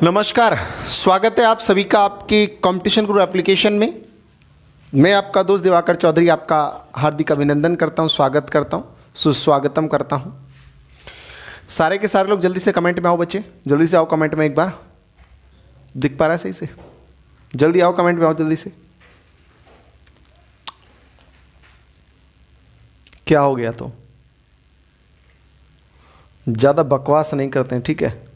नमस्कार, स्वागत है आप सभी का आपकी कंपटीशन गुरु एप्लीकेशन में। मैं आपका दोस्त दिवाकर चौधरी आपका हार्दिक अभिनंदन करता हूं, स्वागत करता हूं, सुस्वागतम करता हूं। सारे के सारे लोग जल्दी से कमेंट में आओ बच्चे, जल्दी से आओ कमेंट में। एक बार दिख पा रहा है सही से? जल्दी आओ कमेंट में आओ जल्दी से। क्या हो गया? तो ज़्यादा बकवास नहीं करते हैं, ठीक है?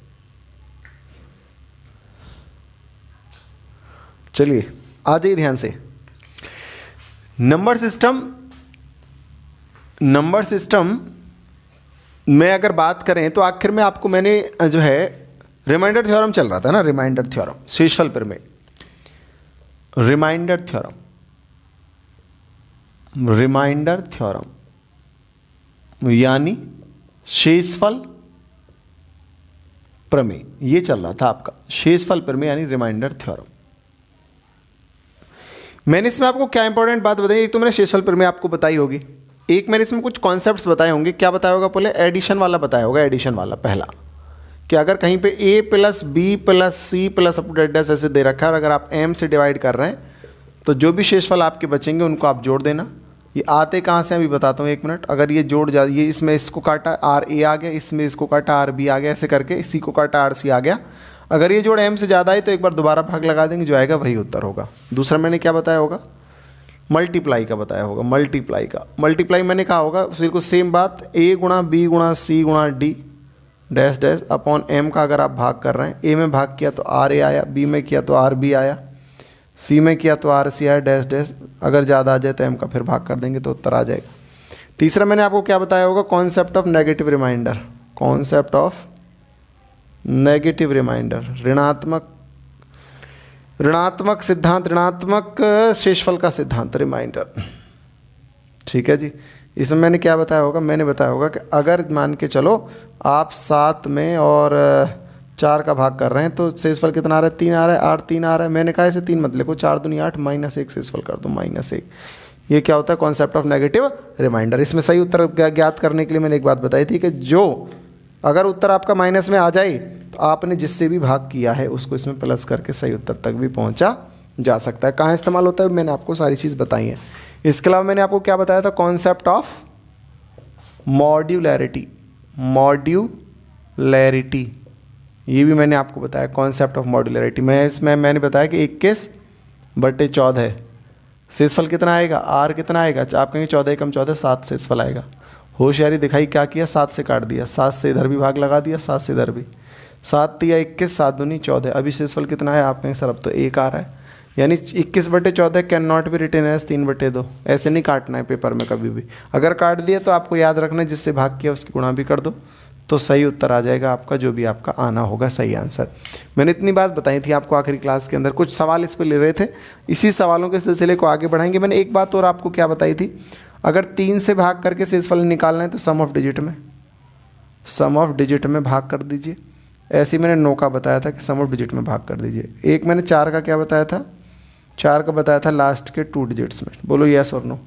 चलिए आ जाइए ध्यान से। नंबर सिस्टम में अगर बात करें तो आखिर में आपको मैंने जो है रिमाइंडर थ्योरम चल रहा था ना, रिमाइंडर थ्योरम, शेषफल प्रमेय, रिमाइंडर थ्योरम यानी शेषफल प्रमेय, ये चल रहा था आपका शेषफल प्रमेय यानी रिमाइंडर थ्योरम। मैंने इसमें आपको क्या इंपॉर्टेंट बात बताई? एक तो मैंने शेषफल प्रमेय आपको बताई होगी, एक मैंने इसमें कुछ कॉन्सेप्ट्स बताए होंगे। क्या बताया होगा? पहले एडिशन वाला बताया होगा, एडिशन वाला पहला, कि अगर कहीं पे a plus b plus c plus up to date dash ऐसे दे रखा है और अगर आप m से डिवाइड कर रहे हैं तो जो भी शेषफल आपके बचेंगे उनको आप जोड़ देना। ये आते कहाँ से अभी बताता हूँ, एक मिनट। अगर ये जोड़ जा, ये इसमें इसको काटा आर ए आ गया, इसमें इसको काटा आर बी आ गया, ऐसे करके इसी को काटा आर सी आ गया। अगर ये जोड़ m से ज़्यादा है तो एक बार दोबारा भाग लगा देंगे, जो आएगा वही उत्तर होगा। दूसरा मैंने क्या बताया होगा? मल्टीप्लाई का बताया होगा, मल्टीप्लाई मैंने कहा होगा बिल्कुल सेम बात, a गुणा बी गुणा सी गुणा D dash dash upon m का अगर आप भाग कर रहे हैं, a में भाग किया तो आर ए आया, b में किया तो आर बी आया, c में किया तो आर सी आया डैश डैश। अगर ज़्यादा आ जाए तो m का फिर भाग कर देंगे तो उत्तर आ जाएगा। तीसरा मैंने आपको क्या बताया होगा? Concept of negative reminder, concept of negative reminder, ऋणात्मक सिद्धांत, ऋणात्मक शेषफल का सिद्धांत, रिमाइंडर, ठीक है जी। इसमें मैंने क्या बताया होगा? मैंने बताया होगा कि अगर मान के चलो आप 7 में और 4 का भाग कर रहे हैं तो शेषफल कितना आ रहा है? 3 आ रहा है, 8 3 आ रहा है। मैंने कहा इसे 3 मत लिखो, 4 दूनी 8 -1 शेषफल कर दो, -1। ये क्या होता है? Concept of negative reminder. इसमें सही उत्तर ज्ञात करने के लिए मैंने एक बात बताई थी कि जो अगर उत्तर आपका माइनस में आ जाए तो आपने जिससे भी भाग किया है उसको इसमें प्लस करके सही उत्तर तक भी पहुंचा जा सकता है। कहाँ इस्तेमाल होता है मैंने आपको सारी चीज़ बताई है। इसके अलावा मैंने आपको क्या बताया था? कॉन्सेप्ट ऑफ मॉड्यूलैरिटी, ये भी मैंने आपको बताया, कॉन्सेप्ट ऑफ मॉड्यूलैरिटी। मैं इसमें मैंने बताया कि 21/14 शेषफल कितना आएगा? आर कितना आएगा? आप कहेंगे 14 कम 14 7 शेषफल आएगा। होशियारी दिखाई, क्या किया? 7 से काट दिया, 7 से इधर भी भाग लगा दिया, 7 से इधर भी, 7 या 21, 7 दूनी 14। अभी शेषफल कितना है? आप कहेंगे सर अब तो 1 आ रहा है, यानी 21/14 can not be written as 3/2। ऐसे नहीं काटना है पेपर में कभी भी। अगर काट दिया तो आपको याद रखना है जिससे भाग किया उसकी गुणा भी कर दो तो सही उत्तर आ जाएगा आपका, जो भी आपका आना होगा सही आंसर। मैंने इतनी बात बताई थी आपको आखिरी क्लास के अंदर, कुछ सवाल इस पर ले रहे थे, इसी सवालों के सिलसिले को आगे बढ़ाएंगे। मैंने एक बात और आपको क्या बताई थी? अगर 3 से भाग करके शेषफल निकालना है तो सम ऑफ डिजिट में भाग कर दीजिए। ऐसे ही मैंने 9 का बताया था कि सम ऑफ डिजिट में भाग कर दीजिए। एक मैंने 4 का क्या बताया था? 4 का बताया था लास्ट के 2 डिजिट्स में। बोलो यस और नो।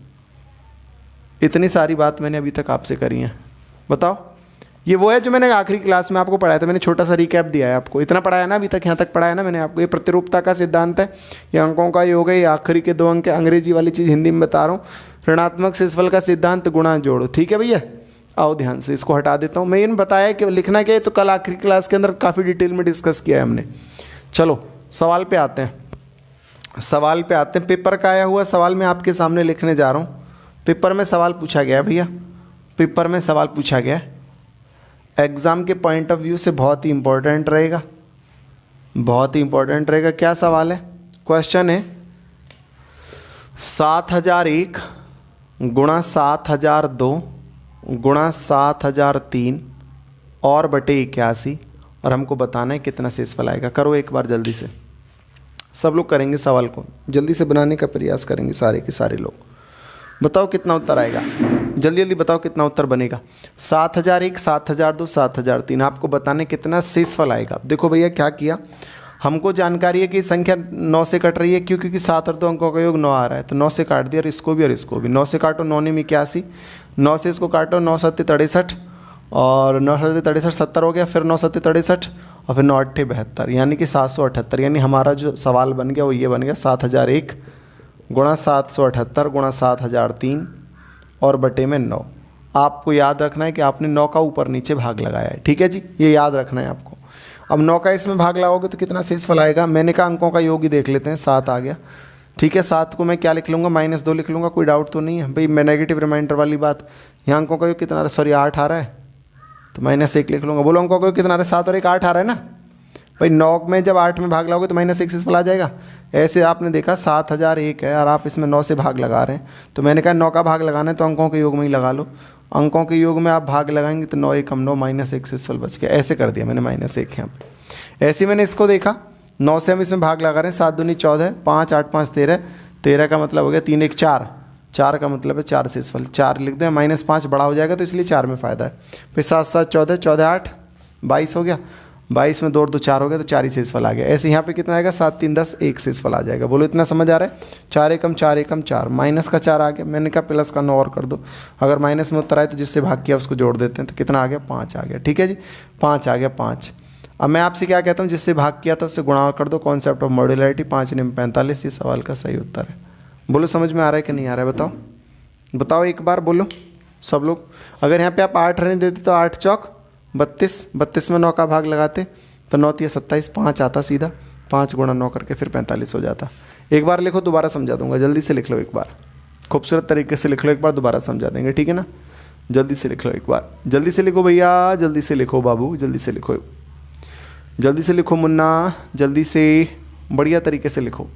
इतनी सारी बात मैंने अभी तक आपसे करी है, बताओ। ये वो है जो मैंने आखिरी क्लास में आपको पढ़ाया था। मैंने छोटा सा रिकैप दिया है आपको, इतना पढ़ाया ना अभी तक, यहाँ तक पढ़ाया ना मैंने आपको। ये प्रतिरूपता का सिद्धांत है, ये अंकों का योग है, ये आखिरी के 2 अंक है। अंग्रेजी वाली चीज़ हिंदी में बता रहा हूँ। ऋणात्मक शेषफल का सिद्धांत, गुणा जोड़ो, ठीक है भैया। आओ ध्यान से, इसको हटा देता हूँ। मैंने बताया कि लिखना क्या है तो कल आखिरी क्लास के अंदर काफ़ी डिटेल में डिस्कस किया है हमने। चलो सवाल पे आते हैं, पेपर का आया हुआ सवाल मैं आपके सामने लिखने जा रहा हूँ। पेपर में सवाल पूछा गया भैया, पेपर में सवाल पूछा गया, एग्ज़ाम के पॉइंट ऑफ व्यू से बहुत ही इंपॉर्टेंट रहेगा, क्या सवाल है? क्वेश्चन है 7001 गुणा 7002 गुणा 7003 और बटे 81 और हमको बताना है कितना शेषफल आएगा। करो एक बार जल्दी से, सब लोग करेंगे सवाल को, जल्दी से बनाने का प्रयास करेंगे सारे के सारे लोग। बताओ कितना उत्तर आएगा, जल्दी जल्दी बताओ कितना उत्तर बनेगा। 7001, 7002, 7003, आपको बताने कितना शेषफल आएगा। देखो भैया क्या किया, हमको जानकारी है कि संख्या 9 से कट रही है, क्योंकि 7 और 2 अंकों का योग 9 आ रहा है, तो 9 से काट दिया और इसको भी 9 से काटो, 9 ने 81, 9 से इसको काटो, 9 7 63 और 9 7 63 70 हो गया, फिर 9 7 63 और फिर 9 8 72 यानी कि 778। यानी हमारा जो सवाल बन गया वो ये बन गया 7001 गुणा 778 गुणा 7003 और बटे में 9। आपको याद रखना है कि आपने 9 का ऊपर नीचे भाग लगाया है, ठीक है जी, ये याद रखना है आपको। अब 9 का इसमें भाग लगाओगे तो कितना शेषफल आएगा। मैंने कहा अंकों का योग ही देख लेते हैं, 7 आ गया, ठीक है। 7 को मैं क्या लिख लूँगा, -2 लिख लूँगा, कोई डाउट तो नहीं है भाई। मैं नेगेटिव रिमाइंडर वाली बात, यहाँ अंकों का योग कितना आ रहा है, सॉरी 8 आ रहा है, तो -1 लिख लूँगा। बोलो अंकों का योग कितना आ रहा है, 7 और 1 8 आ रहा है ना भाई। 9 में जब 8 में भाग लगाओगे तो -1 शेषफल आ जाएगा। ऐसे आपने देखा 7001 है और आप इसमें 9 से भाग लगा रहे हैं, तो मैंने कहा 9 का भाग लगाना है तो अंकों के योग में ही लगा लो। अंकों के योग में आप भाग लगाएंगे तो 9 1 9 -1 शेषफल बच गया। ऐसे कर दिया मैंने -1 यहाँ पे। ऐसे मैंने इसको देखा, 9 से हम इसमें भाग लगा रहे हैं, 7 दूनी 14, 5 8 5 13, 13 का मतलब हो गया 3 1 4, 4 का मतलब है 4 शेषफल, 4 लिख दो। -5 बड़ा हो जाएगा तो इसलिए 4 में फ़ायदा है। फिर 7 7 14, 14 8 22 हो गया, 22 में 2 2 4 हो गया तो 4 ही शेषफल आ गया। ऐसे यहाँ पे कितना आएगा, 7 3 10 1 शेषफल आ जाएगा। बोलो इतना समझ आ रहा है। 4 एकम 4 एकम 4, माइनस का 4 आ गया, मैंने कहा प्लस का 9 और कर दो। अगर माइनस में उत्तर आए तो जिससे भाग किया उसको जोड़ देते हैं, तो कितना आ गया, 5 आ गया, ठीक है जी, 5 आ गया 5। अब मैं आपसे क्या कहता हूँ, जिससे भाग किया था उससे गुणा कर दो, कॉन्सेप्ट ऑफ मॉड्यूलरिटी, 5 9 45, ये सवाल का सही उत्तर है। बोलो समझ में आ रहा है कि नहीं आ रहा है, बताओ बताओ एक बार बोलो सब लोग। अगर यहाँ पे आप 8 रहने देते तो 8 चौक 32, 32 में 9 का भाग लगाते तो 9 3 27, 5 आता सीधा, 5 गुणा 9 करके फिर 45 हो जाता। एक बार लिखो, दोबारा समझा दूंगा, जल्दी से लिख लो एक बार, खूबसूरत तरीके से लिख लो एक बार, दोबारा समझा देंगे, ठीक है ना। जल्दी से लिख लो एक बार, जल्दी से लिखो भैया, जल्दी से लिखो बाबू, जल्दी से लिखो, जल्दी से लिखो मुन्ना, जल्दी से, बढ़िया तरीके से लिखो।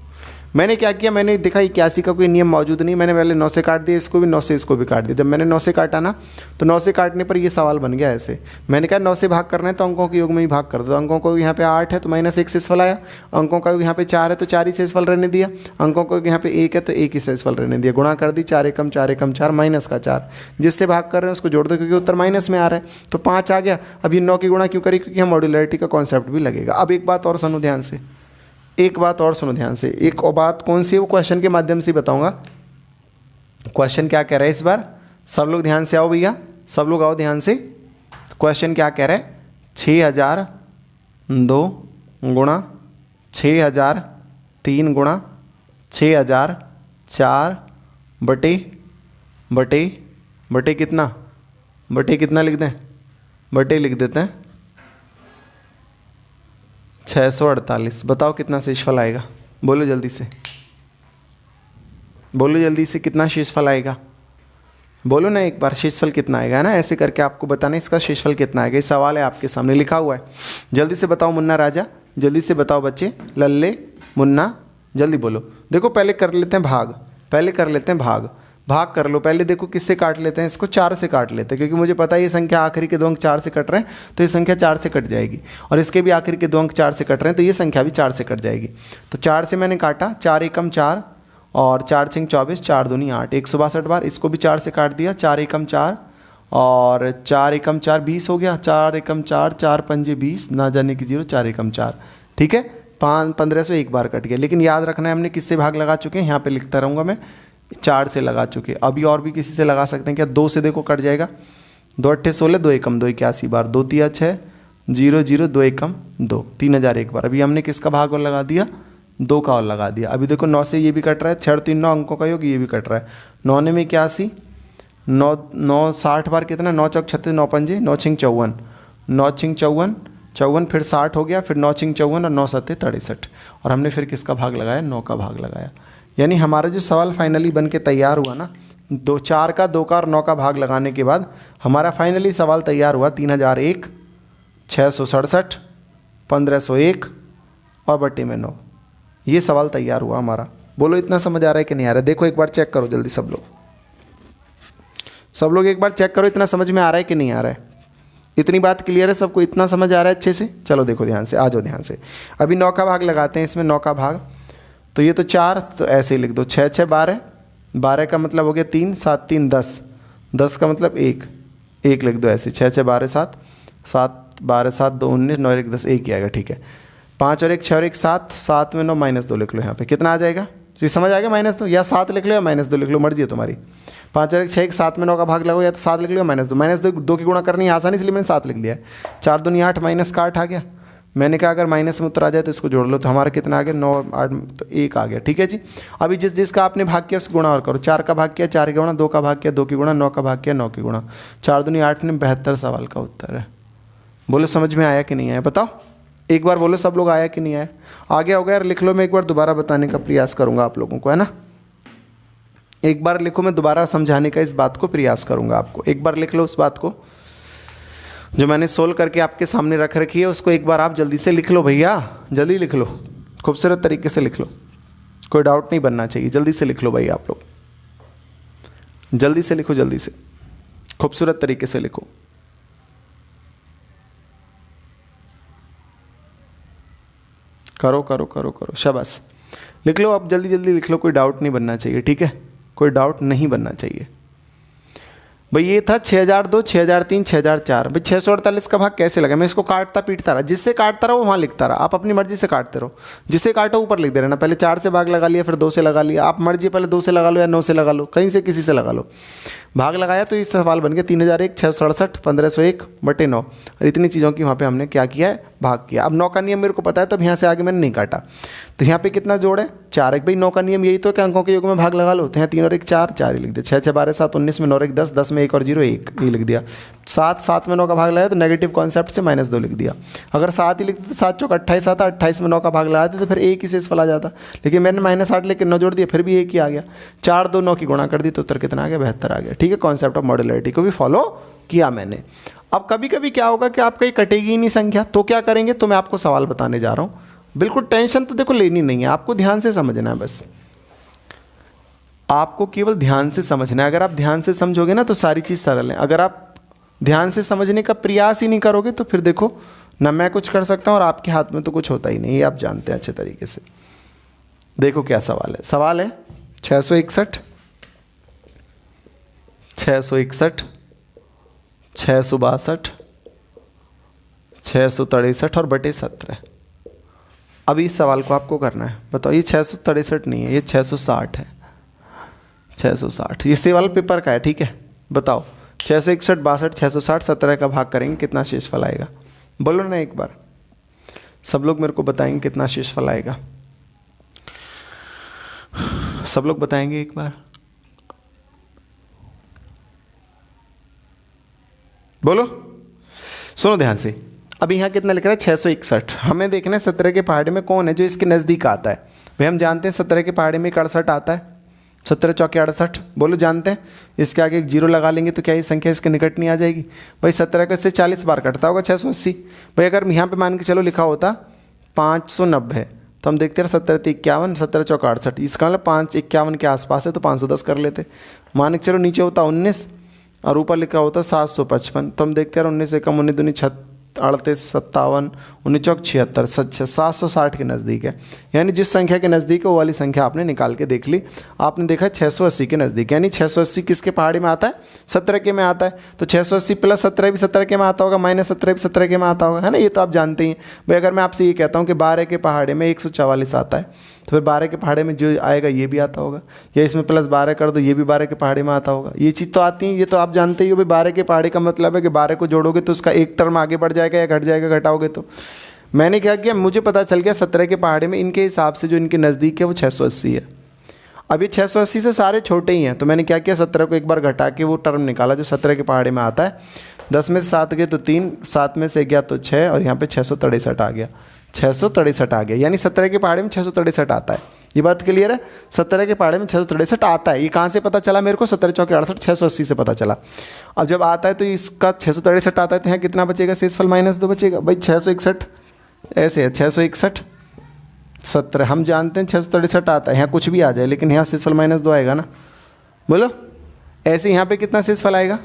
मैंने क्या किया, मैंने देखा 81 का कोई नियम मौजूद नहीं, मैंने पहले 9 से काट दिया, इसको भी 9 से इसको भी काट दिया। जब मैंने 9 से काटा ना तो 9 से काटने पर ये सवाल बन गया ऐसे। मैंने कहा 9 से भाग करना है तो अंकों के योग में ही भाग कर दो। अंकों को यहाँ पे 8 है तो -1 शेषफल आया, अंकों का योग यहाँ पे 4 है तो 4 ही शेषफल रहने दिया, अंकों को यहाँ पे 1 है तो 1 ही शेषफल रहने दिया, गुणा कर दी, 4 एकम 4 एकम 4, माइनस का 4, जिससे भाग कर रहे हैं उसको जोड़ दो क्योंकि उत्तर माइनस में आ रहा है, तो 5 आ गया। अब ये 9 की गुणा क्यों करी, क्योंकि हम मॉड्यूलरिटी का कॉन्सेप्ट भी लगेगा। अब एक बात और सुनो ध्यान से, एक बात और सुनो ध्यान से, एक और बात कौन सी है वो क्वेश्चन के माध्यम से बताऊंगा। क्वेश्चन क्या कह रहा है इस बार, सब लोग ध्यान से आओ भैया, सब लोग आओ ध्यान से। क्वेश्चन क्या कह रहा है, 6002 गुणा 6003 गुणा 6004 बटे बटे बटे कितना, बटे कितना लिख दें, बटे लिख देते हैं 648। बताओ कितना शेषफल आएगा, बोलो जल्दी से, बोलो जल्दी से, कितना शेषफल आएगा, बोलो ना एक बार, शेषफल कितना आएगा, है ना। ऐसे करके आपको बताना इसका शेषफल कितना आएगा, ये सवाल है आपके सामने लिखा हुआ है। जल्दी से बताओ मुन्ना राजा, जल्दी से बताओ बच्चे, लल्ले मुन्ना जल्दी बोलो। देखो पहले कर लेते हैं भाग, पहले कर लेते हैं भाग, भाग कर लो पहले। देखो किससे काट लेते हैं, इसको 4 से काट लेते हैं, क्योंकि मुझे पता है ये संख्या आखिरी के 2 अंक 4 से कट रहे हैं तो ये संख्या 4 से कट जाएगी, और इसके भी आखिरी के 2 अंक 4 से कट रहे हैं तो ये संख्या भी 4 से कट जाएगी। तो 4 से मैंने काटा, 4 एकम 4 और 4 6 24, 4 दूनी 8, 162 बार। इसको भी 4 से काट दिया, 4 एकम 4 और 4 एकम 4 20 हो गया, 4 एकम 4, 4 पंजे 20, ना जाने की 0, 4 एकम 4, ठीक है। 1500 एक बार कट गया, लेकिन याद रखना है हमने किससे भाग लगा चुके हैं, यहाँ पे लिखता रहूँगा मैं, 4 से लगा चुके। अभी और भी किसी से लगा सकते हैं क्या, 2 से देखो कट जाएगा, 2 8 16, 2 एकम 2 81 बार, 2 3 6 0 0, 2 एकम 2, 3000 एक बार। अभी हमने किसका भाग और लगा दिया, 2 का और लगा दिया। अभी देखो 9 से ये भी कट रहा है, 6 3 9 अंकों का योग, ये भी कट रहा है, 9 9 में 81, 9 9 60 बार कितना, 9 चौक 36, 9 पंजे 9 6 54, 9 6 54 54, फिर 60 हो गया, फिर 9 6 54 और 9 7 63, और हमने फिर किसका भाग लगाया, 9 का भाग लगाया। यानी हमारा जो सवाल फाइनली बन के तैयार हुआ ना, 4 का 2 का और 9 का भाग लगाने के बाद हमारा फाइनली सवाल तैयार हुआ 3001, 667, 1501 और बटे में 9, ये सवाल तैयार हुआ हमारा। बोलो इतना समझ आ रहा है कि नहीं आ रहा है। देखो एक बार चेक करो जल्दी सब लोग, सब लोग एक बार चेक करो, इतना समझ में आ रहा है कि नहीं आ रहा है। इतनी बात क्लियर है सबको, इतना समझ आ रहा है अच्छे से। चलो देखो ध्यान से, आ जाओ ध्यान से। अभी 9 का भाग लगाते हैं इसमें, 9 का भाग, तो ये तो 4, तो ऐसे ही लिख दो, 6 6 12, 12 का मतलब हो गया 3, 7 3 10, 10 का मतलब 1, 1 लिख दो ऐसे, 6 6 12 7, 7 12 7 2 19, 9 1 10, 1 ही आएगा, ठीक है। 5 और 1 6 और 1 7, 7 में 9 -2 लिख लो यहाँ पे, कितना आ जाएगा, तो ये समझ आ गया, -2, या 7 लिख लो या -2 लिख लो, मर्जी है तुम्हारी। 5 और 1 6, 7 में 9 का भाग लगाओ, या तो 7 लिख लो या -2, -2 2 की गुणा करनी है आसानी, इसलिए मैंने 7 लिख दिया है। 4 दूनी 8, माइनस का 8 आ गया, मैंने कहा अगर माइनस में उत्तर आ जाए तो इसको जोड़ लो, तो हमारा कितना आ गया 9 8 तो 1 आ गया। ठीक है जी। अभी जिसका आपने भाग किया उससे गुणा और करो। 4 का भाग किया 4 के गुणा, 2 का भाग किया 2 की गुणा, 9 का भाग किया 9 की गुणा, 4 दूनी 8 ने 72 सवाल का उत्तर है। बोलो समझ में आया कि नहीं आया, बताओ एक बार बोलो सब लोग, आया कि नहीं आया? आ गया होगा यार, लिख लो, मैं एक बार दोबारा बताने का प्रयास करूँगा आप लोगों को, है ना। एक बार लिखो, मैं दोबारा समझाने का इस बात को प्रयास करूँगा आपको। एक बार लिख लो उस बात को जो मैंने सोल्व करके आपके सामने रख रखी है, उसको एक बार आप जल्दी से लिख लो भैया, जल्दी लिख लो, खूबसूरत तरीके से लिख लो, कोई डाउट नहीं बनना चाहिए। जल्दी से लिख लो भाई आप लोग, जल्दी से लिखो, जल्दी से खूबसूरत तरीके से लिखो। करो करो करो करो, शाबाश, लिख लो अब, जल्दी जल्दी लिख लो, कोई डाउट नहीं बनना चाहिए। ठीक है, कोई डाउट नहीं बनना चाहिए भाई। ये था 6002, 6003, 6004। भाई 648 का भाग कैसे लगा? मैं इसको काटता पीटता रहा, जिससे काटता रहा वो वहाँ लिखता रहा। आप अपनी मर्जी से काटते रहो, जिसे काटो ऊपर लिख दे रहना। पहले 4 से भाग लगा लिया, फिर 2 से लगा लिया, आप मर्जी, पहले 2 से लगा लो या 9 से लगा लो, कहीं से किसी से लगा लो। भाग लगाया तो इस सवाल बन गया 3001, 668, 1501 बटे 9। और इतनी चीज़ों की वहाँ पे हमने क्या किया है, भाग किया। अब 9 का नियम मेरे को पता है, तब यहाँ से आगे मैंने नहीं काटा। तो यहाँ पे कितना जोड़ है? 4 है भाई। 9 का नियम यही तो कि अंकों के योग में भाग लगा लो। तो यहाँ 3 और 1 4, 4 ही लिख दिया। 6 6 12 7 19 में 9 और 1 10, 10 में 1 और 0 1 ही लिख दिया। 7 7 में 9 का भाग लगाया तो नेगेटिव कॉन्सेप्ट से -2 लिख दिया। अगर 7 ही लिखते तो 7 चौक 28 आता, 28 में 9 का भाग लगाते तो फिर 1 ही शेषफल आ जाता। लेकिन मैंने -8 लेकर 9 जोड़ दिया, फिर भी 1 ही आ गया। 4 2 9 की गुणा कर दी तो उत्तर कितना आ गया? 72 आ गया। ठीक है, कॉन्सेप्ट ऑफ मॉड्युलरिटी को भी फॉलो किया मैंने। अब कभी कभी क्या होगा कि आपका ये कटेगी ही नहीं संख्या, तो क्या करेंगे? तो मैं आपको सवाल बताने जा रहा हूँ। बिल्कुल टेंशन तो देखो लेनी नहीं है, आपको ध्यान से समझना है, बस आपको केवल ध्यान से समझना है। अगर आप ध्यान से समझोगे ना तो सारी चीज़ सरल है। अगर आप ध्यान से समझने का प्रयास ही नहीं करोगे तो फिर देखो ना मैं कुछ कर सकता हूँ और आपके हाथ में तो कुछ होता ही नहीं, ये आप जानते हैं अच्छे तरीके से। देखो क्या सवाल है। सवाल है 661, 661, 662, 663 और बटे 17। अब इस सवाल को आपको करना है। बताओ, ये 663 नहीं है, ये 660 है। 660 ये सवाल पेपर का है, ठीक है। बताओ 661, 62, 660, 17 का भाग करेंगे कितना शेषफल आएगा? बोलो ना एक बार, सब लोग मेरे को बताएंगे कितना शेषफल आएगा। सब लोग बताएंगे एक बार, बोलो। सुनो ध्यान से, अभी यहाँ कितना लिख रहा है? 661। हमें देखना है 17 के पहाड़े में कौन है जो इसके नज़दीक आता है। भाई हम जानते हैं 17 के पहाड़े में 68 आता है, 17 चौके 68। बोलो जानते हैं। इसके आगे एक 0 लगा लेंगे तो क्या ये संख्या इसके निकट नहीं आ जाएगी? भाई 17 का से 40 बार कटता होगा 680। भाई अगर यहाँ पे मान के चलो लिखा होता 590 तो हम देखते रहे 17 51, 17 चौका 68, इसका मतलब 551 के आसपास है तो 510 कर लेते। मान के चलो नीचे होता 19 और ऊपर लिखा होता 755 तो हम देखते रहे 19 एकम 19 दूनी 38 57 19 चौक 76 760 के नज़दीक है। यानी जिस संख्या के नज़दीक है वो वाली संख्या आपने निकाल के देख ली। आपने देखा 680 के नज़दीक, यानी 680 किसके पहाड़ी में आता है? 17 के में आता है। तो 680 प्लस 17 भी 17 के में आता होगा, -17 भी 17 के में आता होगा, है ना। ये तो आप जानते ही। भाई अगर मैं आपसे ये कहता हूँ कि 12 के पहाड़े में 144 आता है तो फिर 12 के पहाड़े में जो आएगा ये भी आता होगा, या इसमें प्लस 12 कर दो ये भी 12 के पहाड़े में आता होगा। ये चीज़ तो आती है, ये तो आप जानते ही हो। भाई 12 के पहाड़े का मतलब है कि 12 को जोड़ोगे तो उसका एक टर्म आगे बढ़ जाएगा या घट जाएगा, घटाओगे तो। मैंने क्या किया, मुझे पता चल गया 17 के पहाड़े में इनके हिसाब से जो इनके नज़दीक है वो 680 है। अब ये 680 से सारे छोटे ही हैं तो मैंने क्या किया, 17 को एक बार घटा के वो टर्म निकाला जो 17 के पहाड़े में आता है। 10 में से 7 गए तो 3, 7 में से गया तो 6 और यहाँ पे 663 आ गया। 663 आ गया, यानी 17 के पहाड़े में 663 आता है। ये बात क्लियर है? 17 के पहाड़े में 663 आता है। ये कहाँ से पता चला मेरे को? 17 चौके 68, 680 से पता चला। अब जब आता है तो इसका 663 आता है तो यहाँ कितना बचेगा? शेषफल -2 बचेगा। भाई 661 ऐसे है, 661 17 हम जानते हैं 663 आता है, यहाँ कुछ भी आ जाए लेकिन यहाँ शेषफल -2 आएगा ना। बोलो ऐसे यहाँ पे कितना शेषफल आएगा?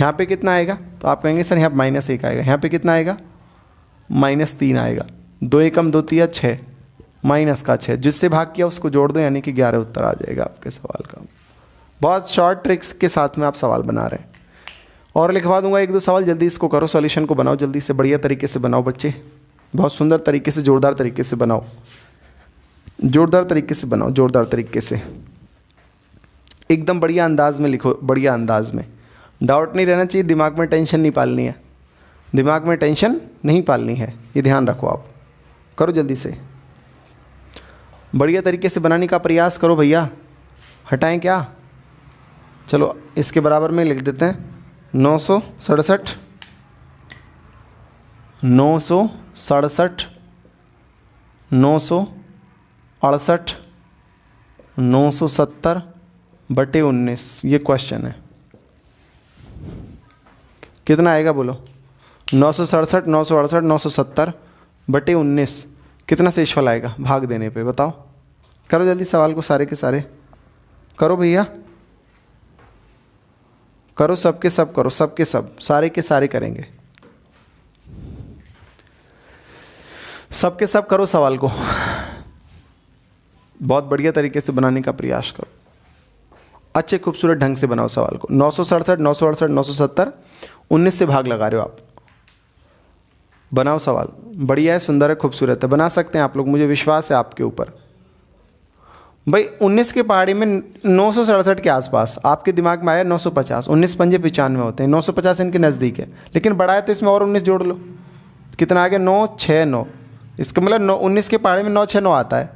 यहाँ पे कितना आएगा? तो आप कहेंगे सर यहाँ -1 आएगा। यहाँ पे कितना आएगा? -3 आएगा। 2 एकम 2 तिया 6, माइनस का 6, जिससे भाग किया उसको जोड़ दो यानी कि 11 उत्तर आ जाएगा आपके सवाल का। बहुत शॉर्ट ट्रिक्स के साथ में आप सवाल बना रहे हैं। और लिखवा दूंगा 1-2 सवाल, जल्दी इसको करो, सॉल्यूशन को बनाओ जल्दी से, बढ़िया तरीके से बनाओ बच्चे, बहुत सुंदर तरीके से, जोरदार तरीके से बनाओ, जोरदार तरीके से बनाओ, जोरदार तरीके से, एकदम बढ़िया अंदाज में लिखो, बढ़िया अंदाज में। डाउट नहीं रहना चाहिए, दिमाग में टेंशन नहीं पालनी है। दिमाग में टेंशन नहीं पालनी है, ये ध्यान रखो आप। करो जल्दी से, बढ़िया तरीके से बनाने का प्रयास करो भैया। हटाएं क्या? चलो इसके बराबर में लिख देते हैं 967 967 968 970/19। ये क्वेश्चन है। कितना आएगा बोलो? 967 968 970/19 कितना शेषफल आएगा भाग देने पे? बताओ, करो जल्दी सवाल को, सारे के सारे करो भैया, करो सबके सब, करो सबके सब, सारे के सारे करेंगे, सबके सब करो सवाल को। बहुत बढ़िया तरीके से बनाने का प्रयास करो, अच्छे खूबसूरत ढंग से बनाओ सवाल को। 967 968 970 19 से भाग लगा रहे हो आप, बनाओ सवाल। बढ़िया है, सुंदर है, खूबसूरत है, बना सकते हैं आप लोग, मुझे विश्वास है आपके ऊपर। भाई 19 के पहाड़ी में 967 के आसपास आपके दिमाग में आया 950, 19 पंजे 95 होते हैं, 950 इनके नज़दीक है, लेकिन बड़ा है तो इसमें और 19 जोड़ लो, कितना आ गया? 969। इसका मतलब 19 के पहाड़े में 969 आता है।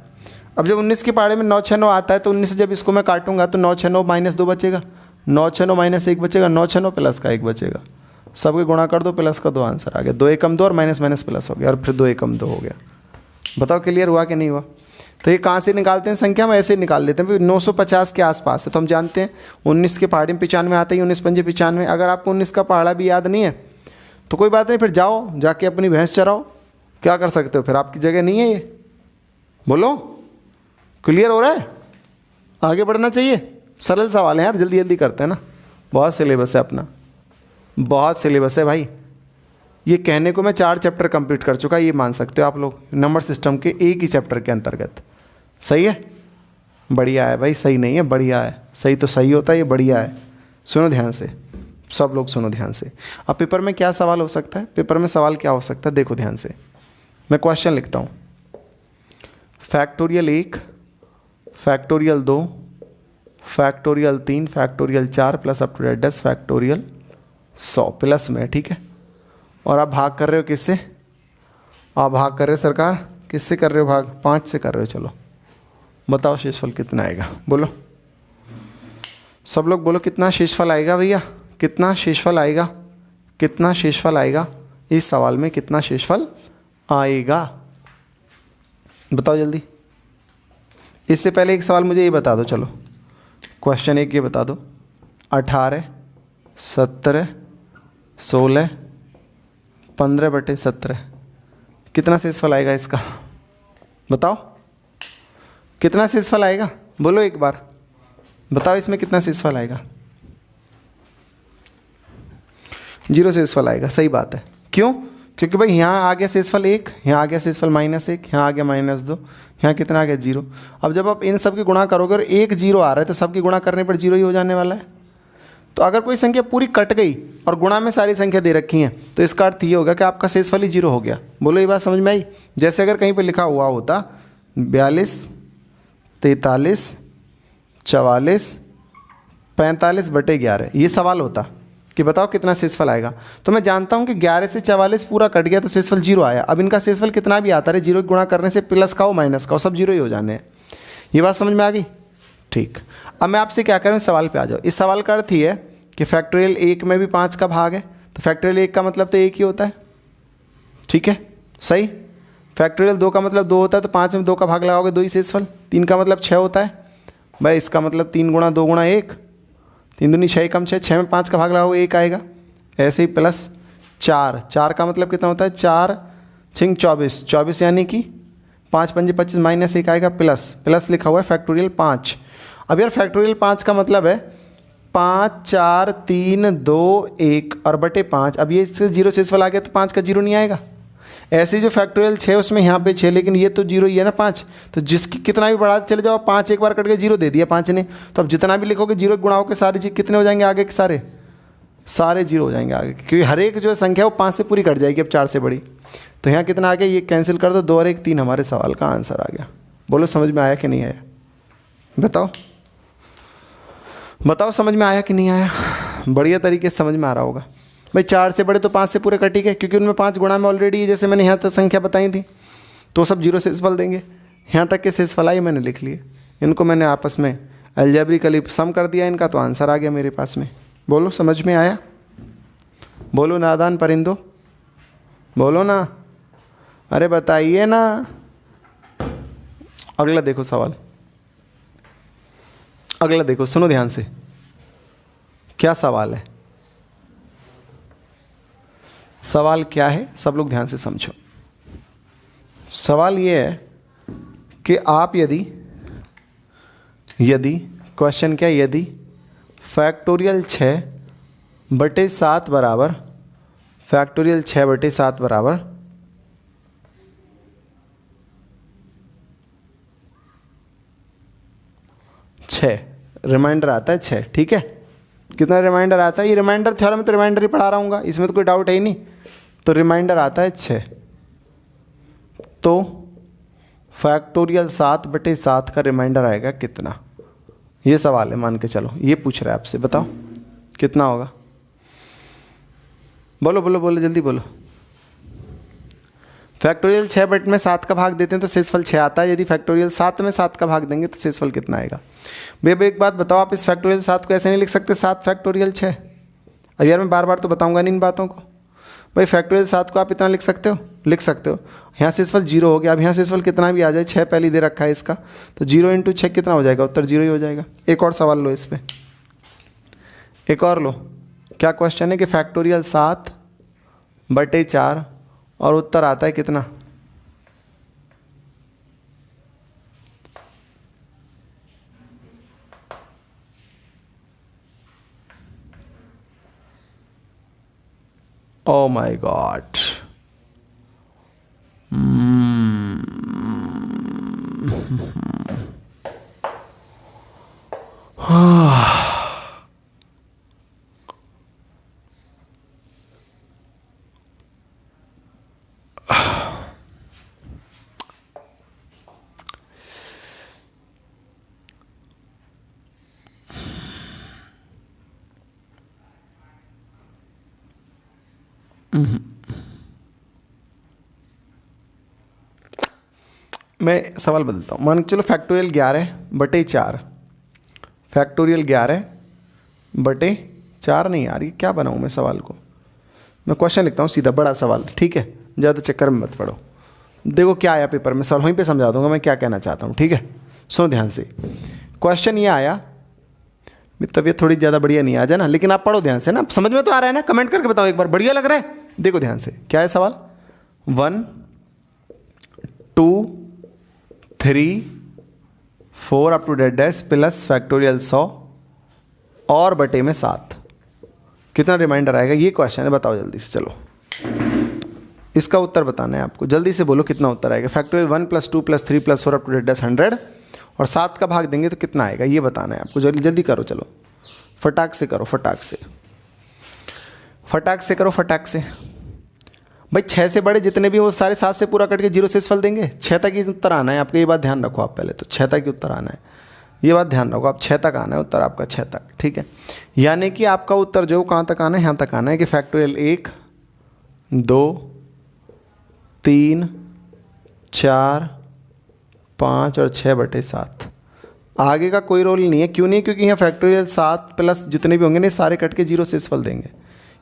अब जब 19 के पहाड़े में 969 आता है तो 19 से जब इसको मैं काटूंगा तो 969 -2 बचेगा, 969 -1 बचेगा, 969 प्लस का 1 बचेगा। सबके गुणा कर दो, प्लस का 2 आंसर आ गया। 2 एकम 2 और माइनस माइनस प्लस हो गया, और फिर 2 एकम 2 हो गया। बताओ क्लियर हुआ कि नहीं हुआ? तो ये कहाँ से निकालते हैं संख्या? हम ऐसे निकाल लेते हैं। 950 के आसपास है तो हम जानते हैं 19 के पहाड़ी में 95 आते ही, 19 पंजे 95। अगर आपको 19 का पहाड़ा भी याद नहीं है तो कोई बात नहीं, फिर जाओ जाके अपनी भैंस चराओ, क्या कर सकते हो, फिर आपकी जगह नहीं है ये। बोलो क्लियर हो रहा है? आगे बढ़ना चाहिए। सरल सवाल है यार, जल्दी जल्दी करते हैं ना, बहुत सिलेबस है अपना, बहुत सिलेबस है भाई। ये कहने को मैं 4 चैप्टर कंप्लीट कर चुका, ये मान सकते हो आप लोग, नंबर सिस्टम के एक ही चैप्टर के अंतर्गत। सही है, बढ़िया है भाई। सही नहीं है, बढ़िया है। सही तो सही होता है, ये बढ़िया है। सुनो ध्यान से, सब लोग सुनो ध्यान से। अब पेपर में क्या सवाल हो सकता है? पेपर में सवाल क्या हो सकता है देखो ध्यान से। मैं क्वेश्चन लिखता हूँ, factorial 1, factorial 2, factorial 3, factorial 4 plus up to 10 factorial 100 plus में, ठीक है। और आप भाग कर रहे हो किससे? आप भाग कर रहे हो सरकार, किससे कर रहे हो भाग? 5 से कर रहे हो। चलो बताओ शेषफल कितना आएगा, बोलो सब लोग, बोलो कितना शेषफल आएगा भैया? कितना शेषफल आएगा? कितना शेषफल आएगा इस सवाल में? कितना शेषफल आएगा बताओ जल्दी। इससे पहले एक सवाल मुझे ये बता दो, चलो क्वेश्चन 1 ये बता दो। 18 17 16 15/17 कितना शेषफल आएगा इसका? बताओ कितना शेषफल आएगा, बोलो एक बार बताओ, इसमें कितना शेषफल आएगा? 0 शेषफल आएगा। सही बात है। क्यों? क्योंकि भाई यहाँ आ गया शेषफल 1, यहाँ आ गया शेषफल -1, यहाँ आ गया -2, यहाँ कितना आ गया 0। अब जब आप इन सब की गुणा करोगे और 1 0 आ रहा है तो सबकी गुणा करने पर 0 ही हो जाने वाला है। तो अगर कोई संख्या पूरी कट गई और गुणा में सारी संख्या दे रखी हैं तो इसका अर्थ ये होगा कि आपका शेषफल ही 0 हो गया। बोलो ये बात समझ में आई? जैसे अगर कहीं पे लिखा हुआ होता 42 43 44 45/11, ये सवाल होता कि बताओ कितना शेषफल आएगा, तो मैं जानता हूँ कि 11 से 44 पूरा कट गया तो शेषफल 0 आया। अब इनका शेषफल कितना भी आता है 0 गुणा करने से प्लस का हो माइनस का हो सब 0 ही हो जाने हैं। ये बात समझ में आ गई? ठीक। अब मैं आपसे क्या करूँ, सवाल पे आ जाओ। इस सवाल का अर्थ ये है कि फैक्टोरियल 1 में भी 5 का भाग है, तो फैक्टोरियल 1 का मतलब तो 1 ही होता है, ठीक है सही। फैक्टोरियल 2 का मतलब 2 होता है, तो 5 में 2 का भाग लगाओगे 2 ही शेषफल। 3 का मतलब 6 होता है भाई, इसका मतलब 3 गुणा 2 गुणा 1, 3 दूनी 6 कम 6, 6 में 5 का भाग लगाओगे 1 आएगा। ऐसे ही प्लस 4, 4 का मतलब कितना होता है 4 6 24, 24 यानी कि 5 पंजे 25 -1 आएगा, प्लस प्लस लिखा हुआ है फैक्टोरियल 5। अब यार फैक्टोरियल 5 का मतलब है 5 4 3 2 1 और बटे 5। अब ये इससे 0 शेषफल आ गया तो 5 का 0 नहीं आएगा। ऐसे जो फैक्टोरियल 6 उसमें यहाँ पे 6, लेकिन ये तो 0 ही है ना 5, तो जिसकी कितना भी बढ़ाते चले जाओ, 5 एक बार कट के 0 दे दिया 5 ने, तो अब जितना भी लिखोगे 0 गुणा होकर सारे जी कितने हो जाएंगे आगे के सारे 0 हो जाएंगे आगे, क्योंकि हर एक जो संख्या वो 5 से पूरी कट जाएगी अब 4 से बड़ी। तो यहाँ कितना आ गया, ये कैंसिल कर दो, 2 और 1 3 हमारे सवाल का आंसर आ गया। बोलो समझ में आया कि नहीं आया? बताओ बताओ समझ में आया कि नहीं आया? बढ़िया तरीके से समझ में आ रहा होगा। भाई 4 से बड़े तो 5 से पूरे कटी गए, क्योंकि उनमें 5 गुणा में ऑलरेडी है, जैसे मैंने यहाँ तक संख्या बताई थी, तो सब जीरो शेषफल देंगे। यहाँ तक के शेषफल आई मैंने लिख लिए, इनको मैंने आपस में अलजेब्रिकली सम कर दिया इनका, तो आंसर आ गया मेरे पास में। बोलो समझ में आया? बोलो नादान परिंदो, बोलो ना, अरे बताइए ना। अगला देखो सवाल, अगला देखो, सुनो ध्यान से, क्या सवाल है? सवाल क्या है, सब लोग ध्यान से समझो। सवाल ये है कि आप यदि क्वेश्चन क्या, यदि फैक्टोरियल 6/7 बराबर, फैक्टोरियल 6/7 बराबर 6, रिमाइंडर आता है 6, ठीक है? कितना रिमाइंडर आता है? ये रिमाइंडर थ्योरम में तो रिमाइंडर ही पढ़ा रहा हूँगा, इसमें तो कोई डाउट है ही नहीं। तो रिमाइंडर आता है 6, तो फैक्टोरियल 7/7 का रिमाइंडर आएगा कितना? ये सवाल है, मान के चलो, ये पूछ रहा है आपसे, बताओ कितना होगा? बोलो बोलो बोलो, जल्दी बोलो। फैक्टोरियल 6/7 का भाग देते हैं तो शेषफल 6 आता है, यदि फैक्टोरियल 7 में 7 का भाग देंगे तो शेषफल कितना आएगा? भैया एक बात बताओ, आप इस फैक्टोरियल 7 को ऐसे नहीं लिख सकते 7 फैक्टोरियल 6? अब यार मैं बार बार तो बताऊंगा नहीं इन बातों को। भाई फैक्टोरियल 7 को आप इतना लिख सकते हो, लिख सकते हो। यहाँ शेषफल 0 हो गया, अब यहाँ शेषफल कितना भी आ जाए, 6 पहले दे रखा है इसका, तो 0 × 6 कितना हो जाएगा? उत्तर 0 ही हो जाएगा। एक और सवाल लो इस पर, एक और लो। क्या क्वेश्चन है कि फैक्टोरियल 7/4 और उत्तर आता है कितना? ओ माय गॉड, मैं सवाल बदलता हूँ। मान के चलो फैक्टोरियल 11/4, फैक्टोरियल 11/4 नहीं यार, ये क्या बनाऊँ मैं सवाल को? मैं क्वेश्चन लिखता हूँ सीधा, बड़ा सवाल, ठीक है? ज़्यादा चक्कर में मत पड़ो। देखो क्या आया पेपर में, सवाल वहीं पे समझा दूंगा मैं क्या कहना चाहता हूँ, ठीक है? सुनो ध्यान से, क्वेश्चन ये आया, मेरी तबीयत थोड़ी ज़्यादा बढ़िया नहीं आ जाए ना, लेकिन आप पढ़ो ध्यान से ना, समझ में तो आ रहा है ना? कमेंट करके बताओ एक बार, बढ़िया लग रहा है? देखो ध्यान से, क्या है सवाल? 1 2 3 4 up to dash plus factorial 100 और बटे में 7, कितना रिमाइंडर आएगा? ये क्वेश्चन है, बताओ जल्दी से। चलो इसका उत्तर बताना है आपको, जल्दी से बोलो कितना उत्तर आएगा? फैक्टोरियल 1 + 2 + 3 + 4 अप टू डैश 100 और 7 का भाग देंगे तो कितना आएगा, ये बताना है आपको। जल्दी जल्दी करो, चलो फटाक से करो, फटाक से, फटाक से करो, फटाक से। भाई 6 से बड़े जितने भी वो सारे 7 से पूरा कट के 0 शेषफल देंगे। 6 तक ही उत्तर आना है आपको, ये बात ध्यान रखो आप। पहले तो 6 तक ही उत्तर आना है, ये बात ध्यान रखो आप। 6 तक आना है उत्तर आपका, 6 तक, ठीक है? यानी कि आपका उत्तर जो कहाँ तक आना है, यहाँ तक आना है कि फैक्टोरियल 1 2 3 4 5 और 6/7। आगे का कोई रोल नहीं है। क्यों नहीं? क्योंकि यहाँ फैक्टोरियल 7 प्लस जितने भी होंगे ना सारे कट के 0 शेषफल देंगे,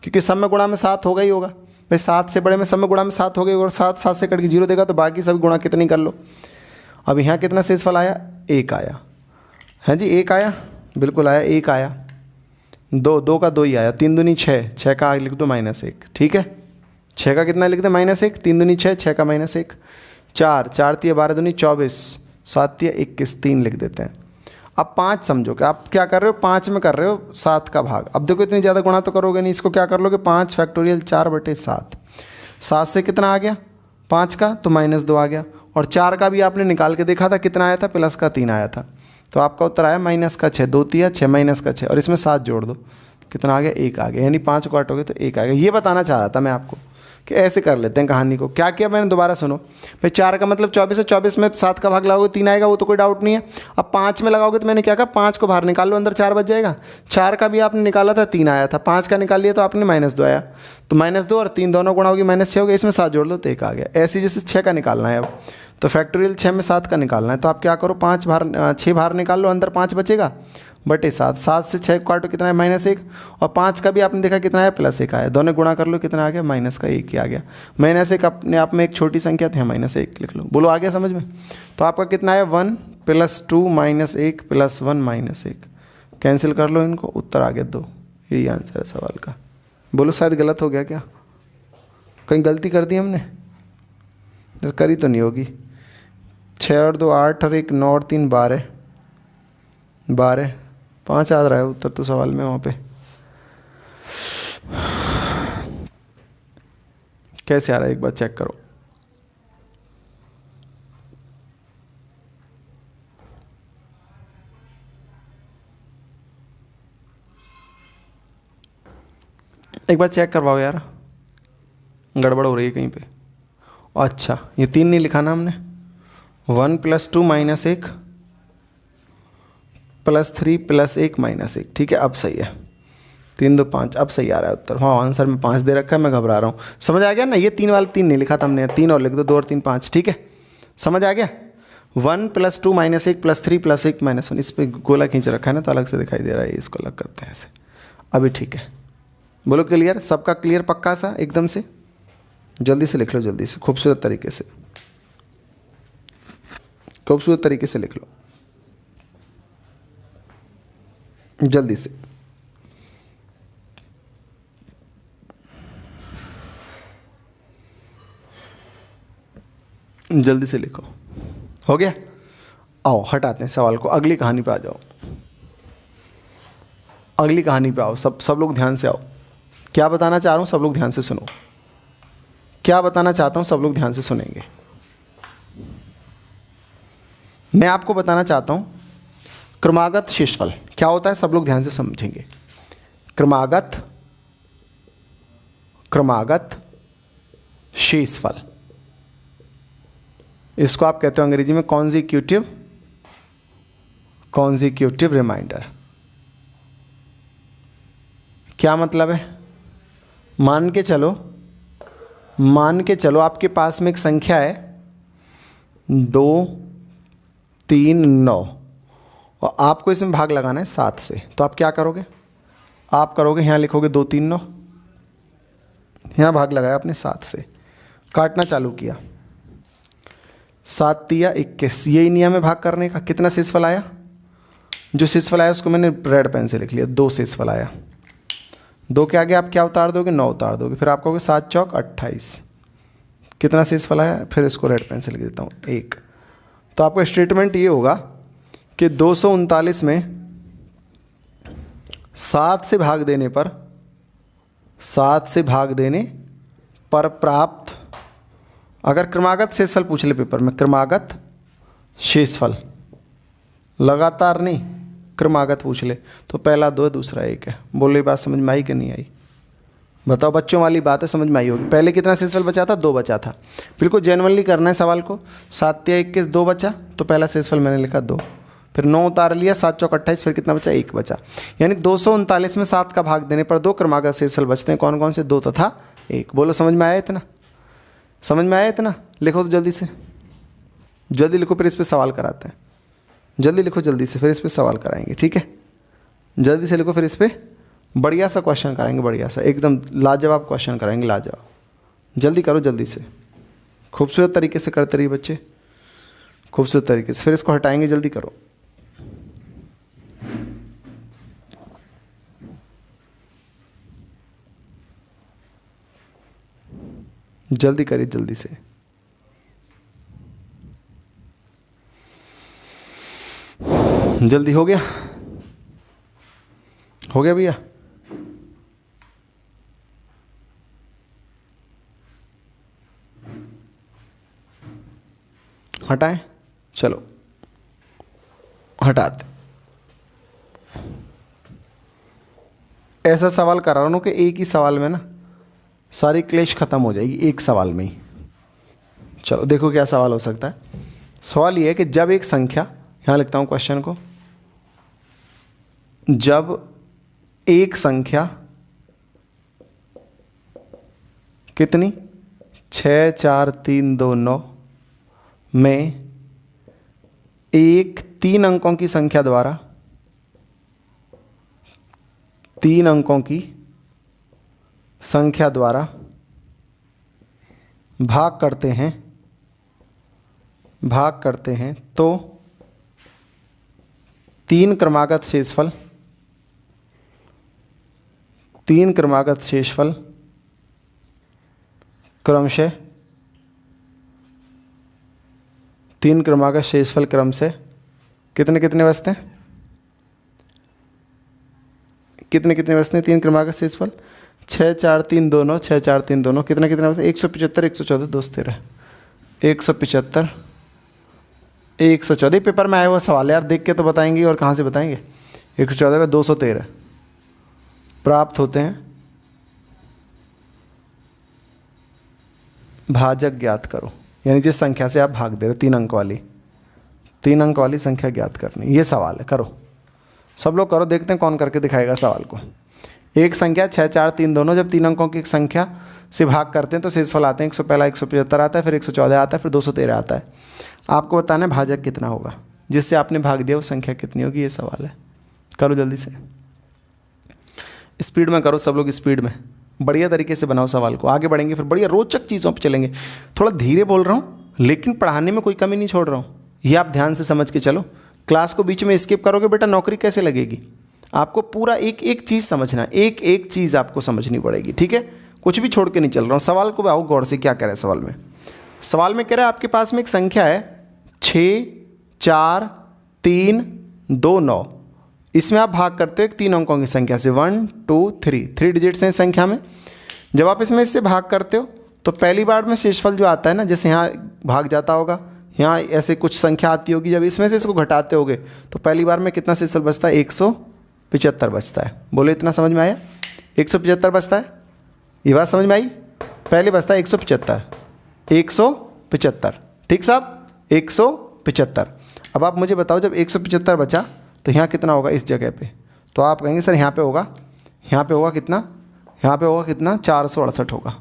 क्योंकि सब में गुणा में 7 होगा ही होगा। भाई 7 से बड़े में सब में गुणा में 7 हो गए और 7 से कट के 0 देगा, तो बाकी सब गुणा कितनी कर लो। अब यहाँ कितना शेषफल आया? 1 आया है जी, 1 आया, बिल्कुल आया, 1 आया। 2 का 2 ही आया, 3 दूनी 6, 6 का लिख दो -1, ठीक है? 6 का कितना लिख दे? -1, 3 दूनी 6, 6 का -1, 4 4 × 12 दूनी 24, 7 × 21, 3 लिख देते हैं। अब 5 समझो कि आप क्या कर रहे हो, 5 में कर रहे हो 7 का भाग। अब देखो इतनी ज़्यादा गुणा तो करोगे नहीं, इसको क्या कर लोगे? 5 फैक्टोरियल 4/7। 7 से कितना आ गया? 5 का, तो -2 आ गया। और 4 का भी आपने निकाल के देखा था, कितना आया था? प्लस का 3 आया था। तो आपका उत्तर आया -6, 2 × 6 -6, और इसमें 7 जोड़ दो, कितना आ गया? 1 आ गया। यानी 5 को काटोगे तो 1 आ गया। ये बताना चाह रहा था मैं आपको कि ऐसे कर लेते हैं कहानी को। क्या किया मैंने, दोबारा सुनो भाई। 4 का मतलब 24 है, 24 में 7 का भाग लगाओगे 3 आएगा, वो तो कोई डाउट नहीं है। अब 5 में लगाओगे तो मैंने क्या कहा, 5 को बाहर निकाल लो, अंदर 4 बच जाएगा। 4 का भी आपने निकाला था 3 आया था, 5 का निकाल लिया तो आपने -2 आया, तो -2 और 3 दोनों गुणा होगी -6 हो गया, इसमें 7 जोड़ लो तो 1 आ गया। ऐसे जैसे 6 का निकालना है अब, तो फैक्टोरियल 6 में 7 का निकालना है, तो आप क्या करो 6 बाहर निकाल लो, अंदर 5 बचेगा बटे 7, 7 से 6 काटो कितना है -1, और 5 का भी आपने देखा कितना है +1 आया, दोनों गुणा कर लो कितना आ गया -1 ही आ गया। -1 अपने आप में एक छोटी संख्या थी, -1 लिख लो। बोलो आ गया समझ में। तो आपका कितना है 1 + 2 -1 + 1 -1, कैंसिल कर लो इनको, उत्तर आ गया 2। यही आंसर है सवाल का। बोलो शायद गलत हो गया क्या, कहीं गलती कर दी हमने, करी तो नहीं होगी। 6 और 2 8 और 1 9 और 3 12, 5 आ रहा है उत्तर तो सवाल में वहाँ पे। कैसे आ रहा है एक बार चेक करो। एक बार चेक करवाओ यार, गड़बड़ हो रही है कहीं पे। अच्छा ये 3 नहीं लिखा ना हमने, 1 + 2 -1 + 3 + 1 -1, ठीक है अब सही है। 3 2 5 अब सही आ रहा है उत्तर। हाँ आंसर में 5 दे रखा है, मैं घबरा रहा हूँ। समझ आ गया ना, ये 3 वाला 3 नहीं लिखा था हमने, 3 और लिख दो, 2 और 3 5, ठीक है समझ आ गया। 1 + 2 -1 + 3 + 1 -1, इस पर गोला खींच रखा है ना तो अलग से दिखाई दे रहा है, इसको अलग करते हैं ऐसे। अभी ठीक है, बोलो क्लियर, सबका क्लियर पक्का सा एकदम से। जल्दी से लिख लो, जल्दी से, खूबसूरत तरीके से, खूबसूरत तरीके से लिख लो जल्दी से। जल्दी से लिखो, हो गया। आओ हटाते हैं सवाल को, अगली कहानी पे आ जाओ, अगली कहानी पे आओ। सब लोग ध्यान से आओ, क्या बताना चाह रहा हूँ सब लोग ध्यान से सुनो, क्या बताना चाहता हूँ सब लोग ध्यान से सुनेंगे। मैं आपको बताना चाहता हूँ क्रमागत शेषफल क्या होता है, सब लोग ध्यान से समझेंगे। क्रमागत शेषफल, इसको आप कहते हो अंग्रेजी में कॉन्जिक्यूटिव रिमाइंडर। क्या मतलब है, मान के चलो आपके पास में एक संख्या है 2 3 9 और आपको इसमें भाग लगाना है 7 से, तो आप क्या करोगे, आप करोगे यहाँ लिखोगे 2 3 9, यहाँ भाग लगाया आपने 7 से, काटना चालू किया, 7 तिया 21, यही नियम है भाग करने का। कितना शेषफल आया, जो शेषफल आया उसको मैंने रेड पेन से लिख लिया, 2 शेषफल आया। 2 के आगे आप क्या उतार दोगे, 9 उतार दोगे, फिर आप कहोगे 7 चौक 28, कितना शेषफल आया, फिर इसको रेड पेन से लिख देता हूँ 1। तो आपका स्टेटमेंट ये होगा कि 239 में 7 से भाग देने पर प्राप्त, अगर क्रमागत शेषफल पूछ ले पेपर में, क्रमागत शेषफल, लगातार नहीं क्रमागत पूछ ले, तो पहला 2 दूसरा 1 है। बोलो ये बात समझ में आई कि नहीं आई, बताओ, बच्चों वाली बात है, समझ में आई होगी। पहले कितना शेषफल बचा था, 2 बचा था, बिल्कुल जेनुअनली करना है सवाल को। 7 तिया 21 2 बचा, तो पहला शेषफल मैंने लिखा 2, फिर 9 उतार लिया, 7 चौक 28, फिर कितना बचा, 1 बचा। यानी 239 में 7 का भाग देने पर 2 क्रमागत शेषफल बचते हैं, कौन कौन से, 2 तथा 1। बोलो समझ में आया इतना, समझ में आया इतना, लिखो तो जल्दी से, जल्दी लिखो, फिर इस पर सवाल कराते हैं। जल्दी लिखो जल्दी से, फिर इस पर सवाल कराएंगे, ठीक है जल्दी से लिखो, फिर इस पर बढ़िया सा क्वेश्चन कराएंगे, बढ़िया सा एकदम लाजवाब क्वेश्चन कराएंगे, लाजवाब। जल्दी करो जल्दी से, खूबसूरत तरीके से करते रहिए बच्चे, खूबसूरत तरीके से, फिर इसको हटाएंगे, जल्दी करो। जल्दी करिए जल्दी से, जल्दी। हो गया भैया, हटाएं, चलो हटाते। ऐसा सवाल करा रहा हूँ कि एक ही सवाल में ना सारी क्लेश खत्म हो जाएगी एक सवाल में ही। चलो देखो क्या सवाल हो सकता है। सवाल ये है कि जब एक संख्या, यहाँ लिखता हूँ क्वेश्चन को, जब एक संख्या कितनी 6 4 3 2 9 में एक 3 अंकों की संख्या द्वारा 3 अंकों की संख्या द्वारा भाग करते हैं तो 3 क्रमागत शेषफल क्रमशः 3 क्रमागत शेषफल क्रम से कितने कितने बचते हैं, कितने कितने बचते हैं 3 क्रमागत शेषफल 6 4 3 2 9 6 4 3 2 9 कितने कितने बचते हैं 175 114 2 13 175 114। पेपर में आया हुआ सवाल यार, देख के तो बताएंगे और कहाँ से बताएंगे। 114 में 213 प्राप्त होते हैं। भाजक ज्ञात करो, यानी जिस संख्या से आप भाग दे रहे हो 3 अंक वाली संख्या ज्ञात करनी, ये सवाल है। करो सब लोग करो, देखते हैं कौन करके दिखाएगा सवाल को। एक संख्या 6 4 3 दोनों जब 3 अंकों की एक संख्या से भाग करते हैं तो शेषफल आते हैं 175 आता है, फिर 114 आता है, फिर 213 आता है। आपको बताना है भाजक कितना होगा, जिससे आपने भाग दिया वो संख्या कितनी होगी, ये सवाल है। करो जल्दी से, स्पीड में करो सब लोग, स्पीड में बढ़िया तरीके से बनाओ सवाल को। आगे बढ़ेंगे फिर बढ़िया रोचक चीज़ों पर चलेंगे। थोड़ा धीरे बोल रहा हूँ लेकिन पढ़ाने में कोई कमी नहीं छोड़ रहा हूँ, ये आप ध्यान से समझ के चलो। क्लास को बीच में स्किप करोगे बेटा नौकरी कैसे लगेगी। आपको पूरा एक एक चीज़ समझना, एक एक चीज़ आपको समझनी पड़ेगी, ठीक है। कुछ भी छोड़ के नहीं चल रहा हूँ। सवाल को आओ गौर से, क्या कह रहा है सवाल में। सवाल में कह रहा है आपके पास में एक संख्या है 6 4 3 2 9, इसमें आप भाग करते हो एक 3 अंकों की संख्या से 1 2 3 डिजिट्स हैं संख्या में। जब आप इसमें इससे भाग करते हो तो पहली बार में शेषफल जो आता है ना, जैसे यहाँ भाग जाता होगा, यहाँ ऐसे कुछ संख्या आती होगी, जब इसमें से इसको घटाते होगे तो पहली बार में कितना शेषफल बचता है 175 बचता है। बोलो इतना समझ में आया, 175 बचता है, ये बात समझ में आई। पहले बचता है 175, ठीक साहब 175। अब आप मुझे बताओ जब 175 बचा तो यहाँ कितना होगा इस जगह पे, तो आप कहेंगे सर यहाँ पे होगा कितना, यहाँ पे होगा कितना 468 होगा।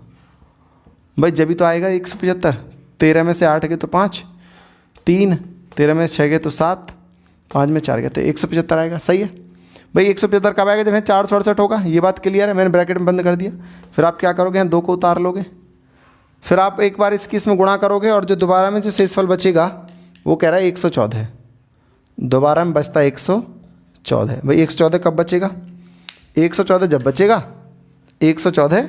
भाई जब भी तो आएगा 175, 13 में से 8 गए तो 5, 3 13 में 6 गए तो 7, 5 में 4 गए तो 175 आएगा। सही है भाई। 175 कब आएगा, जब यहाँ 468 होगा। ये बात क्लियर है, मैंने ब्रैकेट में बंद कर दिया। फिर आप क्या करोगे, यहाँ 2 को उतार लोगे, फिर आप एक बार इसमें गुणा करोगे और जो दोबारा में जो शेषफल बचेगा वो कह रहा है 114 है, दोबारा में बचता है 114। भाई 114 कब बचेगा, 114 जब बचेगा, 114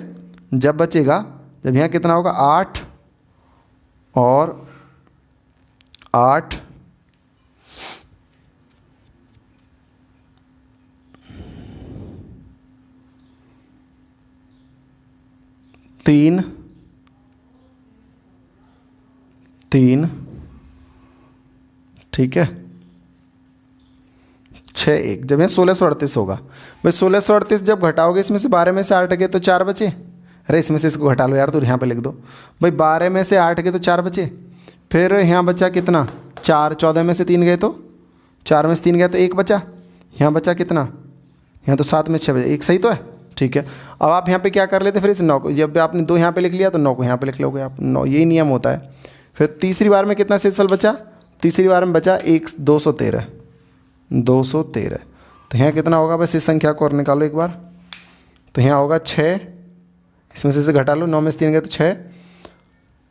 जब बचेगा जब यहाँ कितना होगा 8 और 8 3 3, ठीक है 6 1, जब यहाँ 1638 होगा। भाई 1638 जब घटाओगे इसमें से 12 में से 8 गए तो 4 बचे। अरे इसमें से इसको घटा लो यार, तो यहाँ पे लिख दो भाई 12 में से 8 गए तो 4 बचे। फिर यहाँ बचा कितना 4, 14 में से 3 गए तो 4 में से 3 गए तो 1 बचा। यहाँ बचा कितना, यहाँ तो 7 में 6 बचे, 1 सही तो है, ठीक है। अब आप यहाँ पे क्या कर लेते, फिर इस 9 को, जब आपने 2 यहाँ पे लिख लिया तो 9 को यहाँ पे लिख लोगे आप, 9, यही नियम होता है। फिर तीसरी बार में कितना शेषफल बचा, तीसरी बार में बचा 213, तो यहाँ कितना होगा, बस इस संख्या को और निकालो एक बार, तो यहाँ होगा 6, इसमें से घटा लो, 9 में से 3 गए तो 6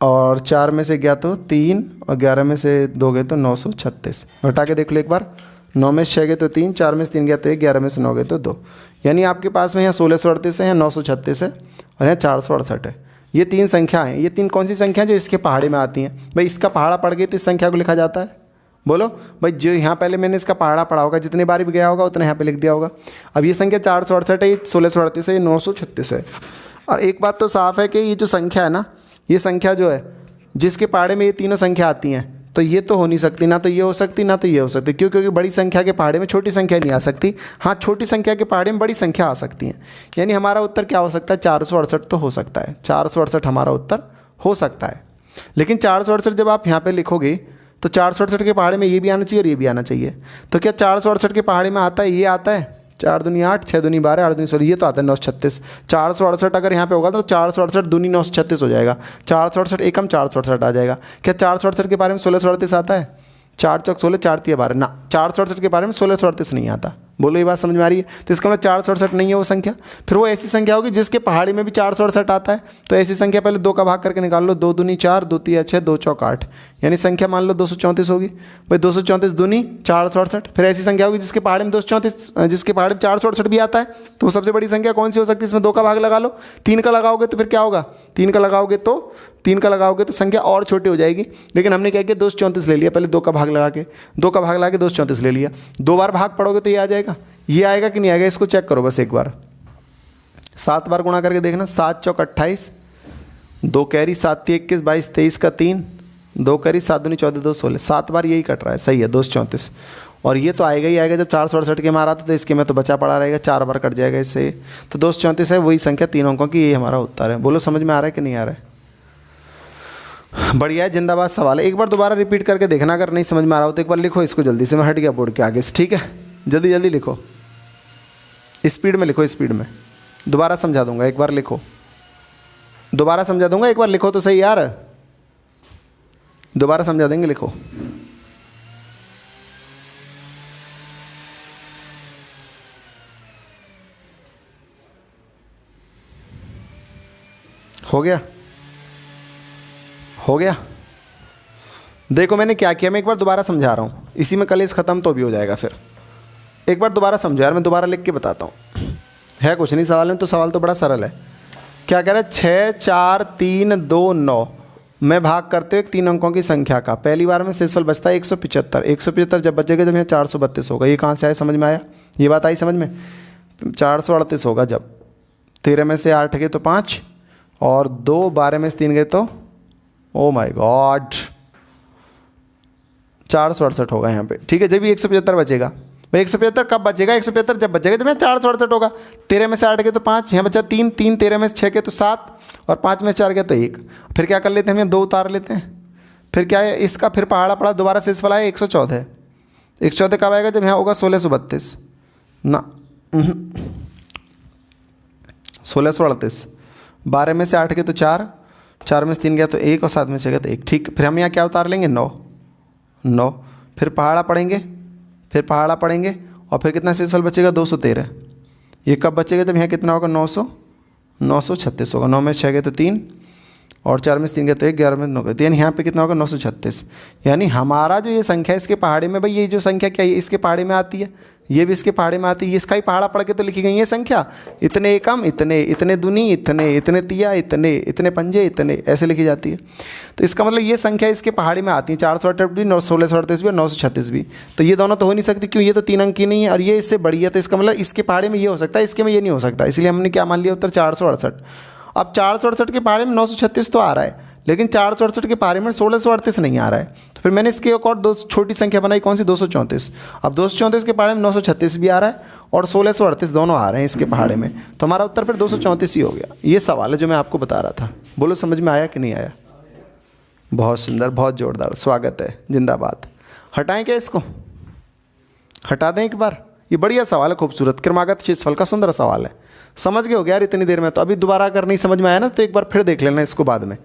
और 4 में से गया तो 3 और 11 में से 2 गए तो 936। घटा के देख लो एक बार, 9 में से 6 गए तो 3, 4 में से 3 गया तो 1, 11 में से 9 गए तो 2। यानी आपके पास में यहाँ 1638 है, यहाँ 936 है और यहाँ 468 है। ये 3 संख्या हैं। ये 3 कौन सी संख्या जो इसके पहाड़े में आती हैं। भाई इसका पहाड़ा पड़ गई तो इस संख्या को लिखा जाता है। बोलो भाई, जो यहाँ पहले मैंने इसका पहाड़ा पढ़ा होगा, जितने बार भी गया होगा उतना यहाँ पे लिख दिया होगा। अब ये संख्या 468 है, ये 1638 है, ये 936 है। अब एक बात तो साफ है कि ये जो संख्या है ना, ये संख्या जो है जिसके पहाड़े में ये तीनों संख्या आती हैं, तो ये तो हो नहीं सकती, ना तो ये हो सकती ना तो ये हो सकती। क्यों? क्योंकि बड़ी संख्या के पहाड़े में छोटी संख्या नहीं आ सकती। हाँ, छोटी संख्या के पहाड़े में बड़ी संख्या आ सकती है। यानी हमारा उत्तर क्या हो सकता है? 468 तो हो सकता है, 468 हमारा उत्तर हो सकता है। लेकिन 468 जब आप यहाँ पे लिखोगे तो 468 के पहाड़े में ये भी आना चाहिए और ये भी आना चाहिए। तो क्या 468 के पहाड़े में आता है, ये आता है 4 दूनी 8, 6 दूनी 12, 8 दूनी 16, ये तो आता है 936। 468 अगर यहाँ पे होगा तो 468 दूनी 936 हो जाएगा। 468 एकम 468 आ जाएगा। क्या 468 के बारे में 1638 आता है? 4 चौक 16, 4 तिया 12 ना, 468 के बारे में 1638 नहीं आता। बोलो ये बात समझ में आ रही है? तो इसका मतलब 468 नहीं है वो संख्या। फिर वो ऐसी संख्या होगी जिसके पहाड़ी में भी 468 आता है। तो ऐसी संख्या पहले 2 का भाग करके निकाल लो, 2 दूनी 4, 2 तिया 6, 2 चौक 8, यानी संख्या मान लो 234 होगी। भाई 234 दूनी 468। फिर ऐसी संख्या होगी जिसके पहाड़ी में 234, जिसके पहाड़ी में 468 भी आता है। तो वो सबसे बड़ी संख्या कौन सी हो सकती है? इसमें 2 का भाग लगा लो। 3 का लगाओगे तो फिर क्या होगा? 3 का लगाओगे तो संख्या और छोटी हो जाएगी। लेकिन हमने क्या किया? 234 ले लिया पहले, 2 का भाग लगा के, 2 का भाग लगा के 234 ले लिया। 2 बार भाग पढ़ोगे तो ये आ जाएगा। ये आएगा कि नहीं आएगा? इसको चेक करो बस एक बार। 7 बार गुणा करके देखना। 7 चौक 28, 2 कैरी, 7 तिया 21, 22 23 का 3, 2 कैरी, 7 दूनी 14, 2 16, 7 बार यही कट रहा है। सही है, 234। और ये तो आएगा ही आएगा। जब 468 के मारा था तो इसके में तो बचा पड़ा रहेगा, 4 बार कट जाएगा इससे। तो 234 है वही संख्या 3 अंकों की, ये हमारा उत्तर है। बोलो समझ में आ रहा है कि नहीं आ रहा है? बढ़िया है, जिंदाबाद सवाल है। एक बार दोबारा रिपीट करके देखना, अगर नहीं समझ में आ रहा हो तो एक बार लिखो इसको जल्दी से। मैं हट गया बोर्ड के आगे से, ठीक है? जल्दी जल्दी लिखो, स्पीड में लिखो, स्पीड में। दोबारा समझा दूंगा, एक बार लिखो। दोबारा समझा दूंगा, एक बार लिखो तो सही यार। दोबारा समझा देंगे, लिखो। हो गया? हो गया? देखो मैंने क्या किया, मैं एक बार दोबारा समझा रहा हूँ, इसी में कलेश ख़त्म तो भी हो जाएगा। फिर एक बार दोबारा समझो यार, मैं दोबारा लिख के बताता हूँ। है कुछ नहीं सवाल में, तो सवाल तो बड़ा सरल है। क्या कह रहा है? 6 4 3 2 9 में भाग करते हुए 3 अंकों की संख्या का पहली बार में शेषफल बचता है 175। 175 जब बचेगा जब यहाँ 432 होगा। ये कहाँ से आया? समझ में आया? ये बात आई समझ में? 438 होगा जब 13 में से 8 गए तो 5, और 2 12 में से 3 गए तो ओ माय गॉड 468 होगा यहाँ पे, ठीक है? जब भी 175 बचेगा। भाई 175 कब बचेगा? 175 जब बचेगा जब यहाँ 468 होगा। 13 में से 8 गए तो 5, यहाँ बचा 3, 3 13 में से 6 गए तो 7, और 5 में से 4 गए तो 1। फिर क्या कर लेते हैं हम? यहाँ 2 उतार लेते हैं। फिर क्या है इसका? फिर पहाड़ा पड़ा, दोबारा शेषफल आया 114। 114 कब आएगा? जब यहाँ होगा 1632 ना 1638। 12 में से 8 गए तो 4, 4 में से 3 गया तो 1, और 7 में से 6 गया तो 1। ठीक, फिर हम यहाँ क्या उतार लेंगे? 9। फिर पहाड़ा पढ़ेंगे, और फिर कितना शेषफल बचेगा? 213। ये कब बचेगा? जब यहाँ कितना होगा? 936 होगा। 9 में 6 गए तो 3, और 4 में से 3 गए तो 1, 11 में 9 गए तो, यानी यहाँ पे कितना होगा? 936। यानी हमारा जो ये संख्या है इसके पहाड़े में, भाई ये जो संख्या क्या है इसके पहाड़े में आती है, ये भी इसके पहाड़े में आती है। इसका ही पहाड़ा पढ़ के तो लिखी गई है संख्या। इतने एकम, इतने, इतने दूनी, इतने, इतने तिया, इतने, इतने पंजे, इतने, ऐसे लिखी जाती है। तो इसका मतलब ये संख्या इसके पहाड़ी में आती है। 468 भी, 1638 भी, और 936 भी। तो ये दोनों तो हो नहीं सकती, क्यों? ये तो 3 अंक की नहीं है और ये इससे बड़ी है। तो इसका मतलब इसके पहाड़े में ये हो सकता है, इसके में ये नहीं हो सकता। इसलिए हमने क्या मान लिया? उत्तर 468। अब 468 के पहाड़े में 936 तो आ रहा है, लेकिन 468 के पहाड़े में 1638 नहीं आ रहा है। तो फिर मैंने इसकी एक और 2 छोटी संख्या बनाई, कौन सी? 234। अब 234 के पहाड़े में 936 भी आ रहा है और 1638 दोनों आ रहे हैं इसके पहाड़े में। तो हमारा उत्तर फिर 234 ही हो गया। ये सवाल है जो मैं आपको बता रहा था। बोलो समझ में आया कि नहीं आया? बहुत सुंदर, बहुत जोरदार, स्वागत है, जिंदाबाद। हटाएं क्या इसको? हटा दें एक बार। ये बढ़िया सवाल है, खूबसूरत क्रमागत क्षेत्रफल का सुंदर सवाल है। समझ गए हो गया यार इतनी देर में? तो अभी दोबारा अगर नहीं समझ में आया ना तो एक बार फिर देख लेना इसको बाद में।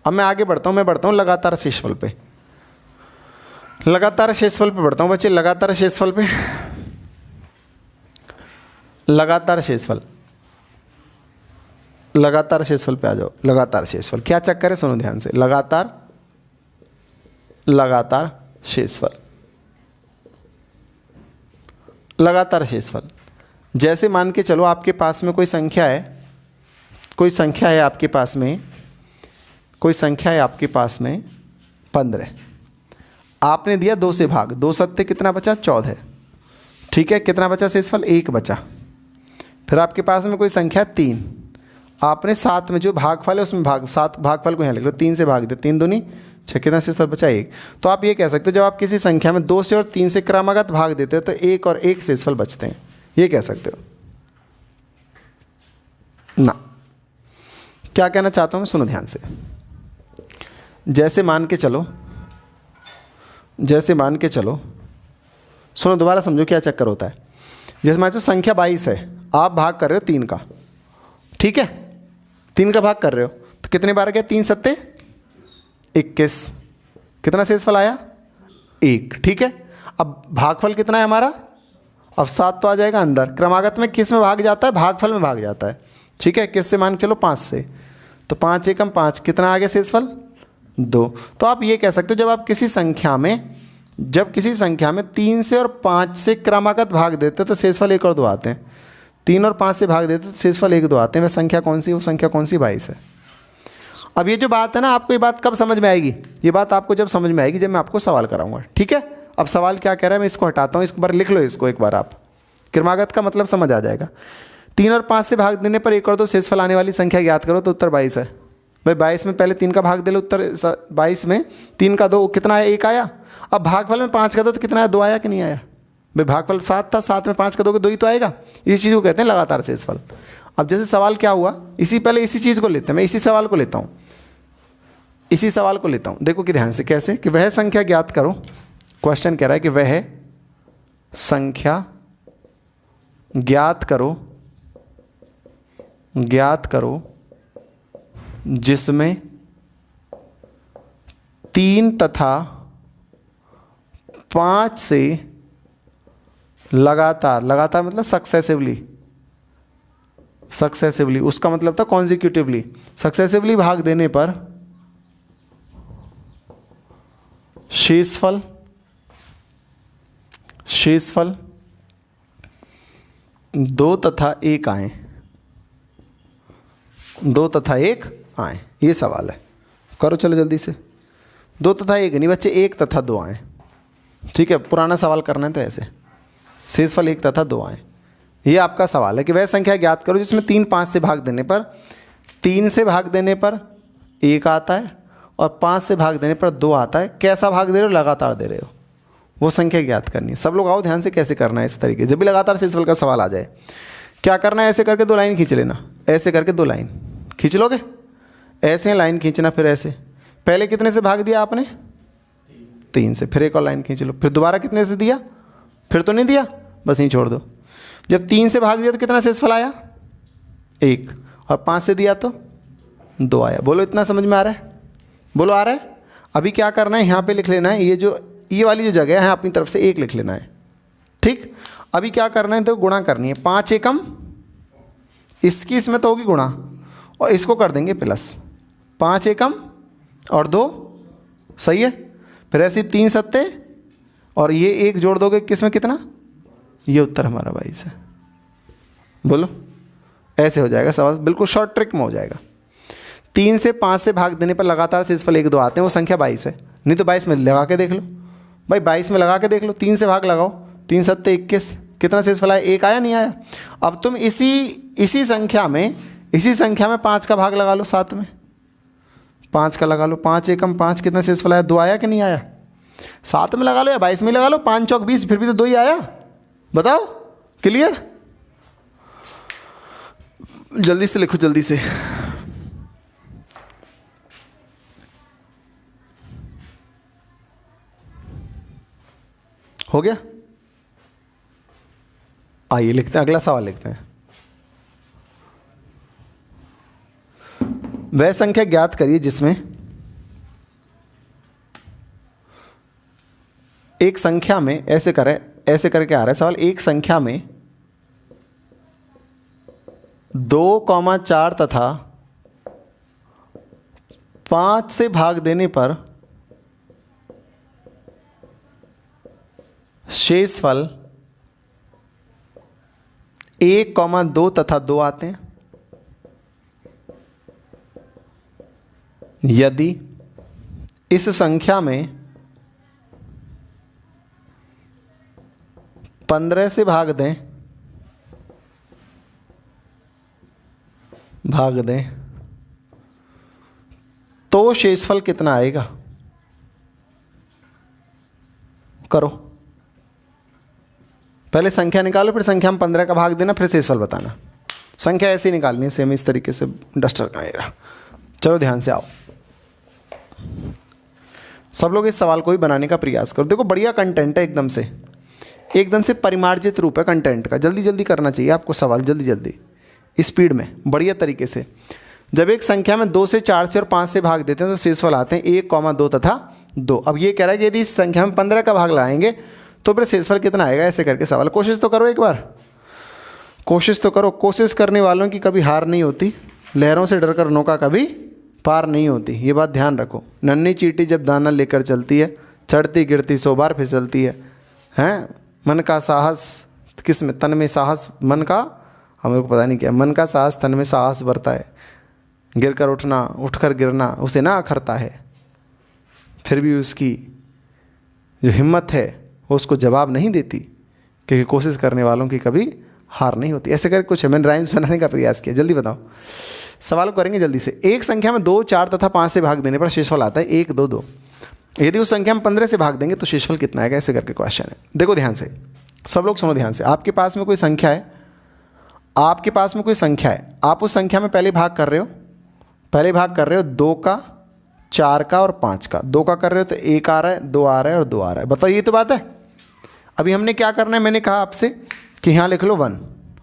अब मैं आगे बढ़ता हूँ, मैं बढ़ता हूँ लगातार शेषफल पे। लगातार शेषफल पे बढ़ता हूँ बच्चे, लगातार शेषफल पे। लगातार शेषफल, लगातार शेषफल पे आ जाओ। लगातार शेषफल क्या चक्कर है? सुनो ध्यान से। लगातार, लगातार शेषफल, लगातार शेषफल। जैसे मान के चलो आपके पास में कोई संख्या है, कोई संख्या है आपके पास में, कोई संख्या है आपके पास में 15। आपने दिया 2 से भाग, 2 सत्ते कितना बचा? 14। ठीक है, कितना बचा शेषफल? 1 बचा। फिर आपके पास में कोई संख्या 3, आपने 7 में जो भागफल है उसमें 7 भागफल को यहाँ लिख लो, 3 से भाग दे, 3 दूनी 6 कितना शेषफल बचा 1। तो आप ये कह सकते हो जब आप किसी संख्या में 2 से और 3 से क्रमागत भाग देते हो तो 1 और 1 शेषफल बचते हैं, ये कह सकते हो ना। क्या कहना चाहता हूँ मैं, सुनो ध्यान से। जैसे मान के चलो, सुनो दोबारा समझो क्या चक्कर होता है। जैसे मान लो संख्या 22 है, आप भाग कर रहे हो 3 का, ठीक है, 3 का भाग कर रहे हो तो कितने बार गया, 3 सत्ते 21, कितना शेषफल आया 1, ठीक है। अब भागफल कितना है हमारा, अब 7 तो आ जाएगा अंदर। क्रमागत में किस में भाग जाता है, भागफल में भाग जाता है, ठीक है। किससे मान के चलो 5 से, तो 5 एकम 5, कितना आ गया शेषफल 2। तो आप ये कह सकते हो जब आप किसी संख्या में 3 से और 5 से क्रमागत भाग देते हो तो शेषफल 1 और 2 आते हैं, 3 और 5 से भाग देते हो तो शेषफल 1 2 आते हैं। वह संख्या कौन सी, वो संख्या कौन सी, 22 है। अब ये जो बात है ना, आपको ये बात कब समझ में आएगी, ये बात आपको जब समझ में आएगी जब मैं आपको सवाल कराऊंगा, ठीक है। अब सवाल क्या कह रहा है मैं इसको हटाता हूँ, इसको बार लिख लो, इसको एक बार आप, क्रमागत का मतलब समझ आ जाएगा। 3 और 5 से भाग देने पर 1 और 2 शेषफल आने वाली संख्या ज्ञात करो, तो उत्तर 22 है। भाई 22 में पहले 3 का भाग दे लो, उत्तर 22 में 3 का 2 कितना आया, 1 आया। अब भागफल में 5 का 2 तो कितना आया, 2 आया कि नहीं आया। भाई भागफल 7 था, 7 में 5 का 2 ही तो आएगा। इसी चीज़ को कहते हैं लगातार शेषफल। अब जैसे सवाल क्या हुआ, इसी चीज़ को लेते हैं, मैं इसी सवाल को लेता हूँ, देखो कि ध्यान से कैसे, कि वह संख्या ज्ञात करो। क्वेश्चन कह रहा है कि वह संख्या ज्ञात करो जिसमें 3 तथा 5 से लगातार मतलब सक्सेसिवली, उसका मतलब था कॉन्जिक्यूटिवली, सक्सेसिवली भाग देने पर शेषफल 2 तथा 1 आए, 2 तथा 1 आए, ये सवाल है। करो चलो जल्दी से। 2 तथा 1 नहीं बच्चे, 1 तथा 2 आए, ठीक है। पुराना सवाल करना है तो ऐसे, शेषफल 1 तथा 2 आए, ये आपका सवाल है कि वह संख्या ज्ञात करो जिसमें 3 5 से भाग देने पर 3 से भाग देने पर 1 आता है और 5 से भाग देने पर 2 आता है। कैसा भाग दे रहे हो, लगातार दे रहे हो, वो संख्या ज्ञात करनी है। सब लोग आओ ध्यान से, कैसे करना है इस तरीके। जब भी लगातार शेषफल का सवाल आ जाए क्या करना है, ऐसे करके 2 लाइन खींच लेना, ऐसे करके 2 लाइन खींच लोगे, ऐसे लाइन खींचना, फिर ऐसे। पहले कितने से भाग दिया आपने, 3 से, फिर एक और लाइन खींच लो, फिर दोबारा कितने से दिया, फिर तो नहीं दिया, बस यहीं छोड़ दो। जब 3 से भाग दिया तो कितना शेषफल आया 1, और 5 से दिया तो 2 आया। बोलो इतना समझ में आ रहा है, बोलो आ रहा है। अभी क्या करना है, यहाँ पे लिख लेना है, ये वाली जो जगह है अपनी तरफ से 1 लिख लेना है, ठीक। अभी क्या करना है, तो गुणा करनी है, 5 एकम इसकी, इसमें तो होगी गुणा, और इसको कर देंगे प्लस, 5 एकम और 2, सही है। फिर ऐसे 3 सत्ते और ये 1 जोड़ दोगे, किसमें कितना, ये उत्तर हमारा 22 है। बोलो ऐसे हो जाएगा सवाल, बिल्कुल शॉर्ट ट्रिक में हो जाएगा। 3 से 5 से भाग देने पर लगातार शेषफल 1 2 आते हैं, वो संख्या 22 है। नहीं तो 22 में लगा के देख लो भाई, 22 में लगा के देख लो, 3 से भाग लगाओ, 3 सत्ते 21, कितना शेषफल आया, 1 आया, नहीं आया। अब तुम इसी संख्या में 5 का भाग लगा लो, 7 में 5 का लगा लो, 5 एकम 5, कितना शेषफल आया, 2 आया कि नहीं आया। 7 में लगा लो या 22 में लगा लो, 5 चौक 20, फिर भी तो 2 ही आया। बताओ, क्लियर। जल्दी से लिखो, जल्दी से। हो गया, आइए लिखते हैं, अगला सवाल लिखते हैं। वह संख्या ज्ञात करिए जिसमें एक संख्या में, ऐसे करके आ रहा है सवाल, एक संख्या में 2, 4 तथा 5 से भाग देने पर शेषफल 1, 2 तथा 2 आते हैं। यदि इस संख्या में 15 से भाग दें तो शेषफल कितना आएगा। करो, पहले संख्या निकालो, फिर संख्या में 15 का भाग देना, फिर शेषफल बताना। संख्या ऐसे ही निकालनी है, सेम इस तरीके से। डस्टर का आएगा। चलो ध्यान से आओ, सब लोग इस सवाल को ही बनाने का प्रयास करो। देखो बढ़िया कंटेंट है, एकदम से परिमार्जित रूप है कंटेंट का। जल्दी जल्दी करना चाहिए आपको सवाल, जल्दी जल्दी स्पीड में, बढ़िया तरीके से। जब एक संख्या में 2 से 4 से और 5 से भाग देते हैं तो शेषफल आते हैं 1, 2 तथा 2। अब ये कह रहा है कि यदि इस संख्या में 15 का भाग लगाएंगे तो फिर शेषफल कितना आएगा, ऐसे करके सवाल। कोशिश तो करो, एक बार कोशिश तो करो। कोशिश करने वालों की कभी हार नहीं होती, लहरों से डरकर नौका कभी पार नहीं होती, ये बात ध्यान रखो। नन्ही चींटी जब दाना लेकर चलती है, चढ़ती गिरती 100 बार फिसलती है। हैं मन का साहस किस में, तन में साहस, मन का, हमें को पता नहीं क्या, मन का साहस तन में साहस भरता है। गिर कर उठना, उठकर गिरना उसे ना अखरता है, फिर भी उसकी जो हिम्मत है वो उसको जवाब नहीं देती, क्योंकि कोशिश करने वालों की कभी हार नहीं होती। ऐसे करके कुछ है, मैंने राइम्स बनाने का प्रयास किया। जल्दी बताओ, सवाल को करेंगे जल्दी से। एक संख्या में 2, 4 तथा 5 से भाग देने पर शेषफल आता है 1, 2, 2। यदि उस संख्या में 15 से भाग देंगे तो शेषफल कितना आएगा, ऐसे करके क्वेश्चन है। देखो ध्यान से, सब लोग सुनो ध्यान से। आपके पास में कोई संख्या है, आपके पास में कोई संख्या है, आप उस संख्या में पहले भाग कर रहे हो 2 का, 4 का और 5 का। 2 का कर रहे हो तो 1 आ रहा है, 2 आ रहा है और 2 आ रहा है। बताओ, ये तो बात है। अभी हमने क्या करना है, मैंने कहा आपसे कि यहाँ लिख लो 1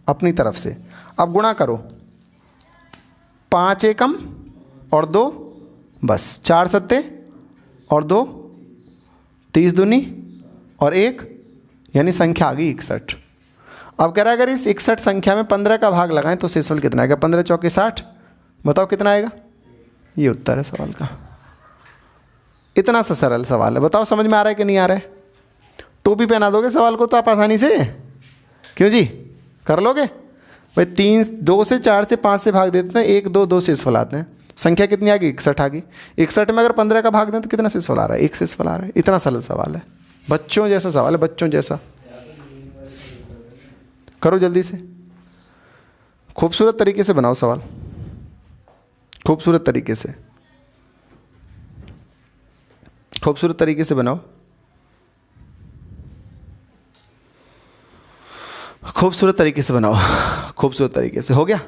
अपनी तरफ से। अब गुणा करो, 5 एकम और 2, बस 4 सत्ते और 2, 30 दूनी और 1, यानी संख्या आ गई 61। अब कह रहा है अगर इस 61 संख्या में 15 का भाग लगाएं तो शेषफल कितना आएगा, 15 चौके 60। बताओ कितना आएगा, ये उत्तर है सवाल का। इतना सा सरल सवाल है। बताओ समझ में आ रहा है कि नहीं आ रहा है? टोपी पहना दोगे सवाल को तो आप आसानी से, क्यों जी, कर लोगे भाई। 2 से 4 से 5 से भाग देते हैं, 1, 2, 2 शेषफल आते हैं। संख्या कितनी आ गई, 61 आ गई। 61 में अगर 15 का भाग दें तो कितना शेषफल आ रहा है, 1 शेषफल आ रहा है। इतना सरल सवाल है, बच्चों जैसा सवाल है, बच्चों जैसा। करो जल्दी से, खूबसूरत तरीके से बनाओ सवाल, खूबसूरत तरीके से, खूबसूरत तरीके से बनाओ, खूबसूरत तरीके से बनाओ, खूबसूरत तरीके से। हो गया,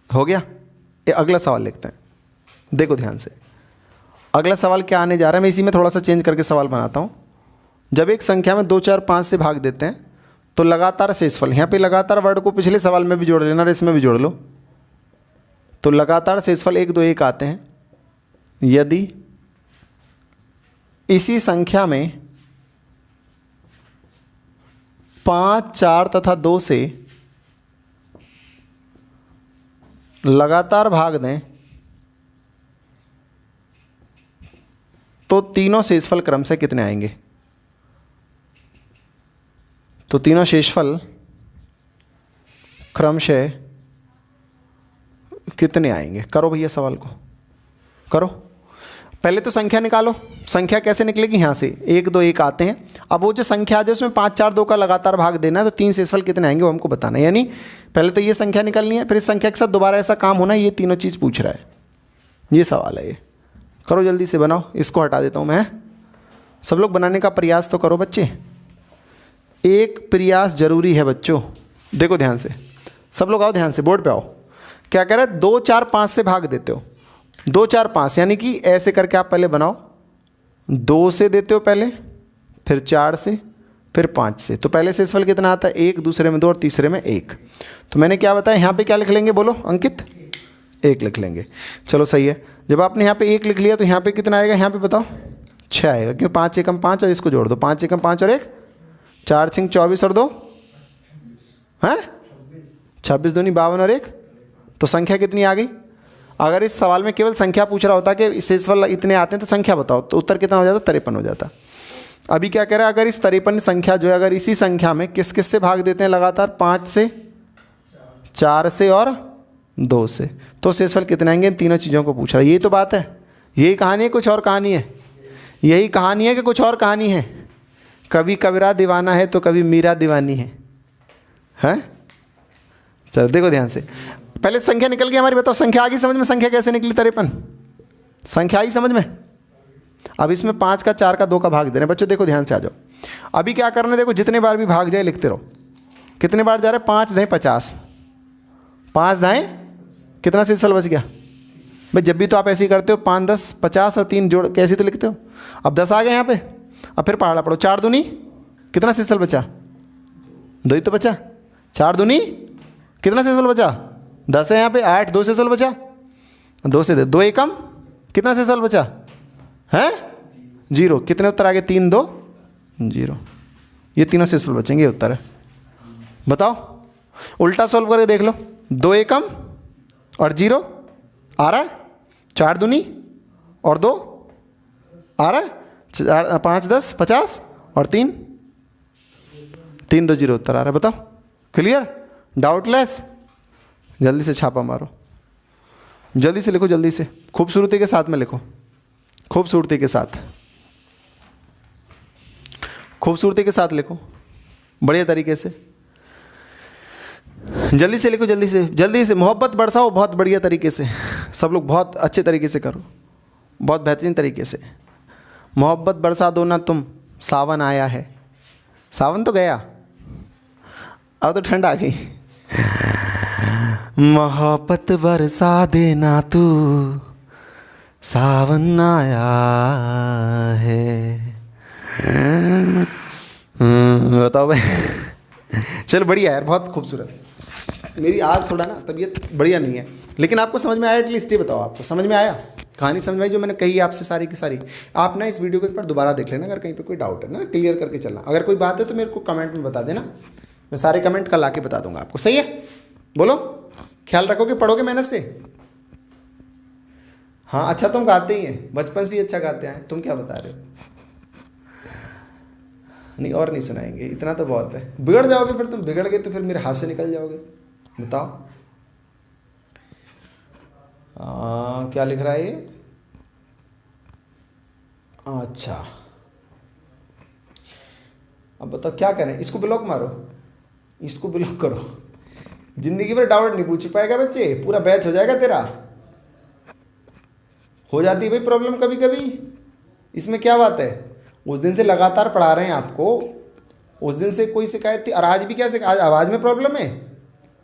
हो गया। ये अगला सवाल लिखते हैं। देखो ध्यान से, अगला सवाल क्या आने जा रहा है, मैं इसी में थोड़ा सा चेंज करके सवाल बनाता हूँ। जब एक संख्या में 2, 4, 5 से भाग देते हैं तो लगातार शेषफल, यहाँ पे लगातार वर्ड को पिछले सवाल में भी जोड़ लेना और इसमें भी जोड़ लो। तो लगातार शेषफल 1, 2, 1 आते हैं यदि इसी संख्या में 5, 4 तथा 2 से लगातार भाग दें तो तीनों शेषफल क्रम से कितने आएंगे। तो तीनों शेषफल क्रमशः कितने आएंगे। करो भैया सवाल को, करो। पहले तो संख्या निकालो। संख्या कैसे निकलेगी, यहाँ से 1, 2, 1 आते हैं। अब वो जो संख्या है उसमें 5, 4, 2 का लगातार भाग देना है तो 3 शेषफल कितने आएंगे वो हमको बताना है। यानी पहले तो ये संख्या निकलनी है, फिर इस संख्या के साथ दोबारा ऐसा काम होना है। ये तीनों चीज़ पूछ रहा है, ये सवाल है। ये करो जल्दी से बनाओ, इसको हटा देता हूँ मैं। सब लोग बनाने का प्रयास तो करो बच्चे, एक प्रयास जरूरी है बच्चों। देखो ध्यान से, सब लोग आओ ध्यान से, बोर्ड पे आओ। क्या कह रहे हैं, 2, 4, 5 से भाग देते हो। 2, 4, 5 यानी कि ऐसे करके आप पहले बनाओ। 2 से देते हो पहले, फिर 4 से, फिर 5 से। तो पहले शेषफल कितना आता है, 1, दूसरे में 2 और तीसरे में 1। तो मैंने क्या बताया, यहाँ पे क्या लिख लेंगे बोलो अंकित, 1 लिख लेंगे। चलो सही है। जब आपने यहाँ पे 1 लिख लिया तो यहाँ पे कितना आएगा, यहाँ पे बताओ 6 आएगा, क्यों 5 एकम 5 और इसको जोड़ दो। 5 एकम 5 और 1, 4 छिंग 24 और 2 हैं 26 दूनी 52 और 1। तो संख्या कितनी आ गई। अगर इस सवाल में केवल संख्या पूछ रहा होता कि शेषफल इतने आते हैं तो संख्या बताओ, तो उत्तर कितना हो जाता, 53 हो जाता। अभी क्या कह रहा है, अगर इस 53 संख्या जो है, अगर इसी संख्या में किस किस से भाग देते हैं लगातार, 5 से, 4 से और 2 से, तो शेषफल कितने आएंगे। इन तीनों चीज़ों को पूछ रहा है। यही तो बात है, यही कहानी है, कुछ और कहानी है। यही कहानी है कि कुछ और कहानी है। कभी कबीरा दीवाना है तो कभी मीरा दीवानी है, हैं। चलो देखो ध्यान से, पहले संख्या निकल गई हमारी। बताओ संख्या आ गई समझ में, संख्या कैसे निकली 53, संख्या आई समझ में। अब इसमें 5 का 4 का 2 का भाग दे रहे हैं बच्चों, देखो ध्यान से आ जाओ। अभी क्या करना है, देखो जितने बार भी भाग जाए लिखते रहो। कितने बार जा रहे हैं, 5 दाएँ 50, 5 दाएँ कितना शेषफल बच गया भाई। जब भी तो आप ऐसे ही करते हो, 5 10 50 और 3 जोड़ कैसे तो लिखते हो। अब 10 आ गए यहाँ पे, अब फिर पहाड़ा पढ़ो। 4 दूनी कितना शेषफल बचा, 2 ही तो बचा। 4 दूनी कितना शेषफल बचा, 10 है यहाँ पे, 8, 2 शेषफल बचा, 2 से 2 एकम कितना शेषफल बचा है 0। कितने उत्तर आ गए, 3 2 0। ये तीनों शेषफल बचेंगे, ये उत्तर है। बताओ, उल्टा सोल्व करके देख लो। 2 एकम और 0 आ रहा है, 4 दूनी और 2 आ रहा है, 5 10 50 और 3 2 0 उत्तर आ रहा है। बताओ, क्लियर, डाउटलेस। जल्दी से छापा मारो, जल्दी से लिखो, जल्दी से, खूबसूरती के साथ में लिखो, खूबसूरती के साथ, खूबसूरती के साथ लिखो, बढ़िया तरीके से, जल्दी से लिखो, जल्दी से, जल्दी से। मोहब्बत बरसाओ बहुत बढ़िया तरीके से, सब लोग बहुत अच्छे तरीके से करो, बहुत बेहतरीन तरीके से। मोहब्बत बरसा दो ना तुम, सावन आया है। सावन तो गया, अब तो ठंड आ गई। मोहब्बत बरसा देना तू, सावन आया है। बताओ भाई। चलो बढ़िया यार, बहुत खूबसूरत। मेरी आज थोड़ा ना तबीयत बढ़िया नहीं है, लेकिन आपको समझ में आया एटलीस्ट। ये बताओ, आपको समझ में आया, कहानी समझ में आई जो मैंने कही आपसे सारी की सारी। आप ना इस वीडियो को एक बार दोबारा देख लेना, अगर कहीं पे कोई डाउट है ना, क्लियर करके चलना। अगर कोई बात है तो मेरे को कमेंट में बता देना, मैं सारे कमेंट कल आके बता दूंगा आपको। सही है, बोलो, ख्याल रखोगे, पढ़ोगे मेहनत से। हाँ अच्छा, तुम गाते ही हैं, बचपन से ही अच्छा गाते हैं। तुम क्या बता रहे हो, नहीं और नहीं सुनाएंगे, इतना तो बहुत है। बिगड़ जाओगे फिर, तुम बिगड़ गए तो फिर मेरे हाथ से निकल जाओगे। बताओ क्या लिख रहा है ये, अच्छा। अब बताओ क्या करें, इसको ब्लॉक मारो, इसको ब्लॉक करो। जिंदगी भर डाउट नहीं पूछ पाएगा बच्चे, पूरा बैच हो जाएगा तेरा। हो जाती है भाई प्रॉब्लम कभी कभी, इसमें क्या बात है। उस दिन से लगातार पढ़ा रहे हैं आपको, उस दिन से कोई शिकायत थी, और आज भी क्या आज आवाज़ में प्रॉब्लम है,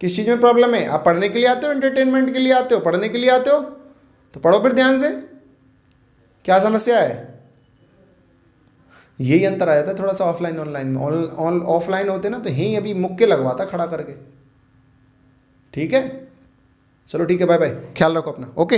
किस चीज़ में प्रॉब्लम है। आप पढ़ने के लिए आते हो, एंटरटेनमेंट के लिए आते हो, पढ़ने के लिए आते हो तो पढ़ो फिर ध्यान से। क्या समस्या है, यही अंतर आ जाता है थोड़ा सा ऑफलाइन ऑनलाइन में। ऑफलाइन होते ना तो यहीं अभी मुक्के लगवाता खड़ा करके। ठीक है, चलो ठीक है, बाय बाय, ख्याल रखो अपना, ओके।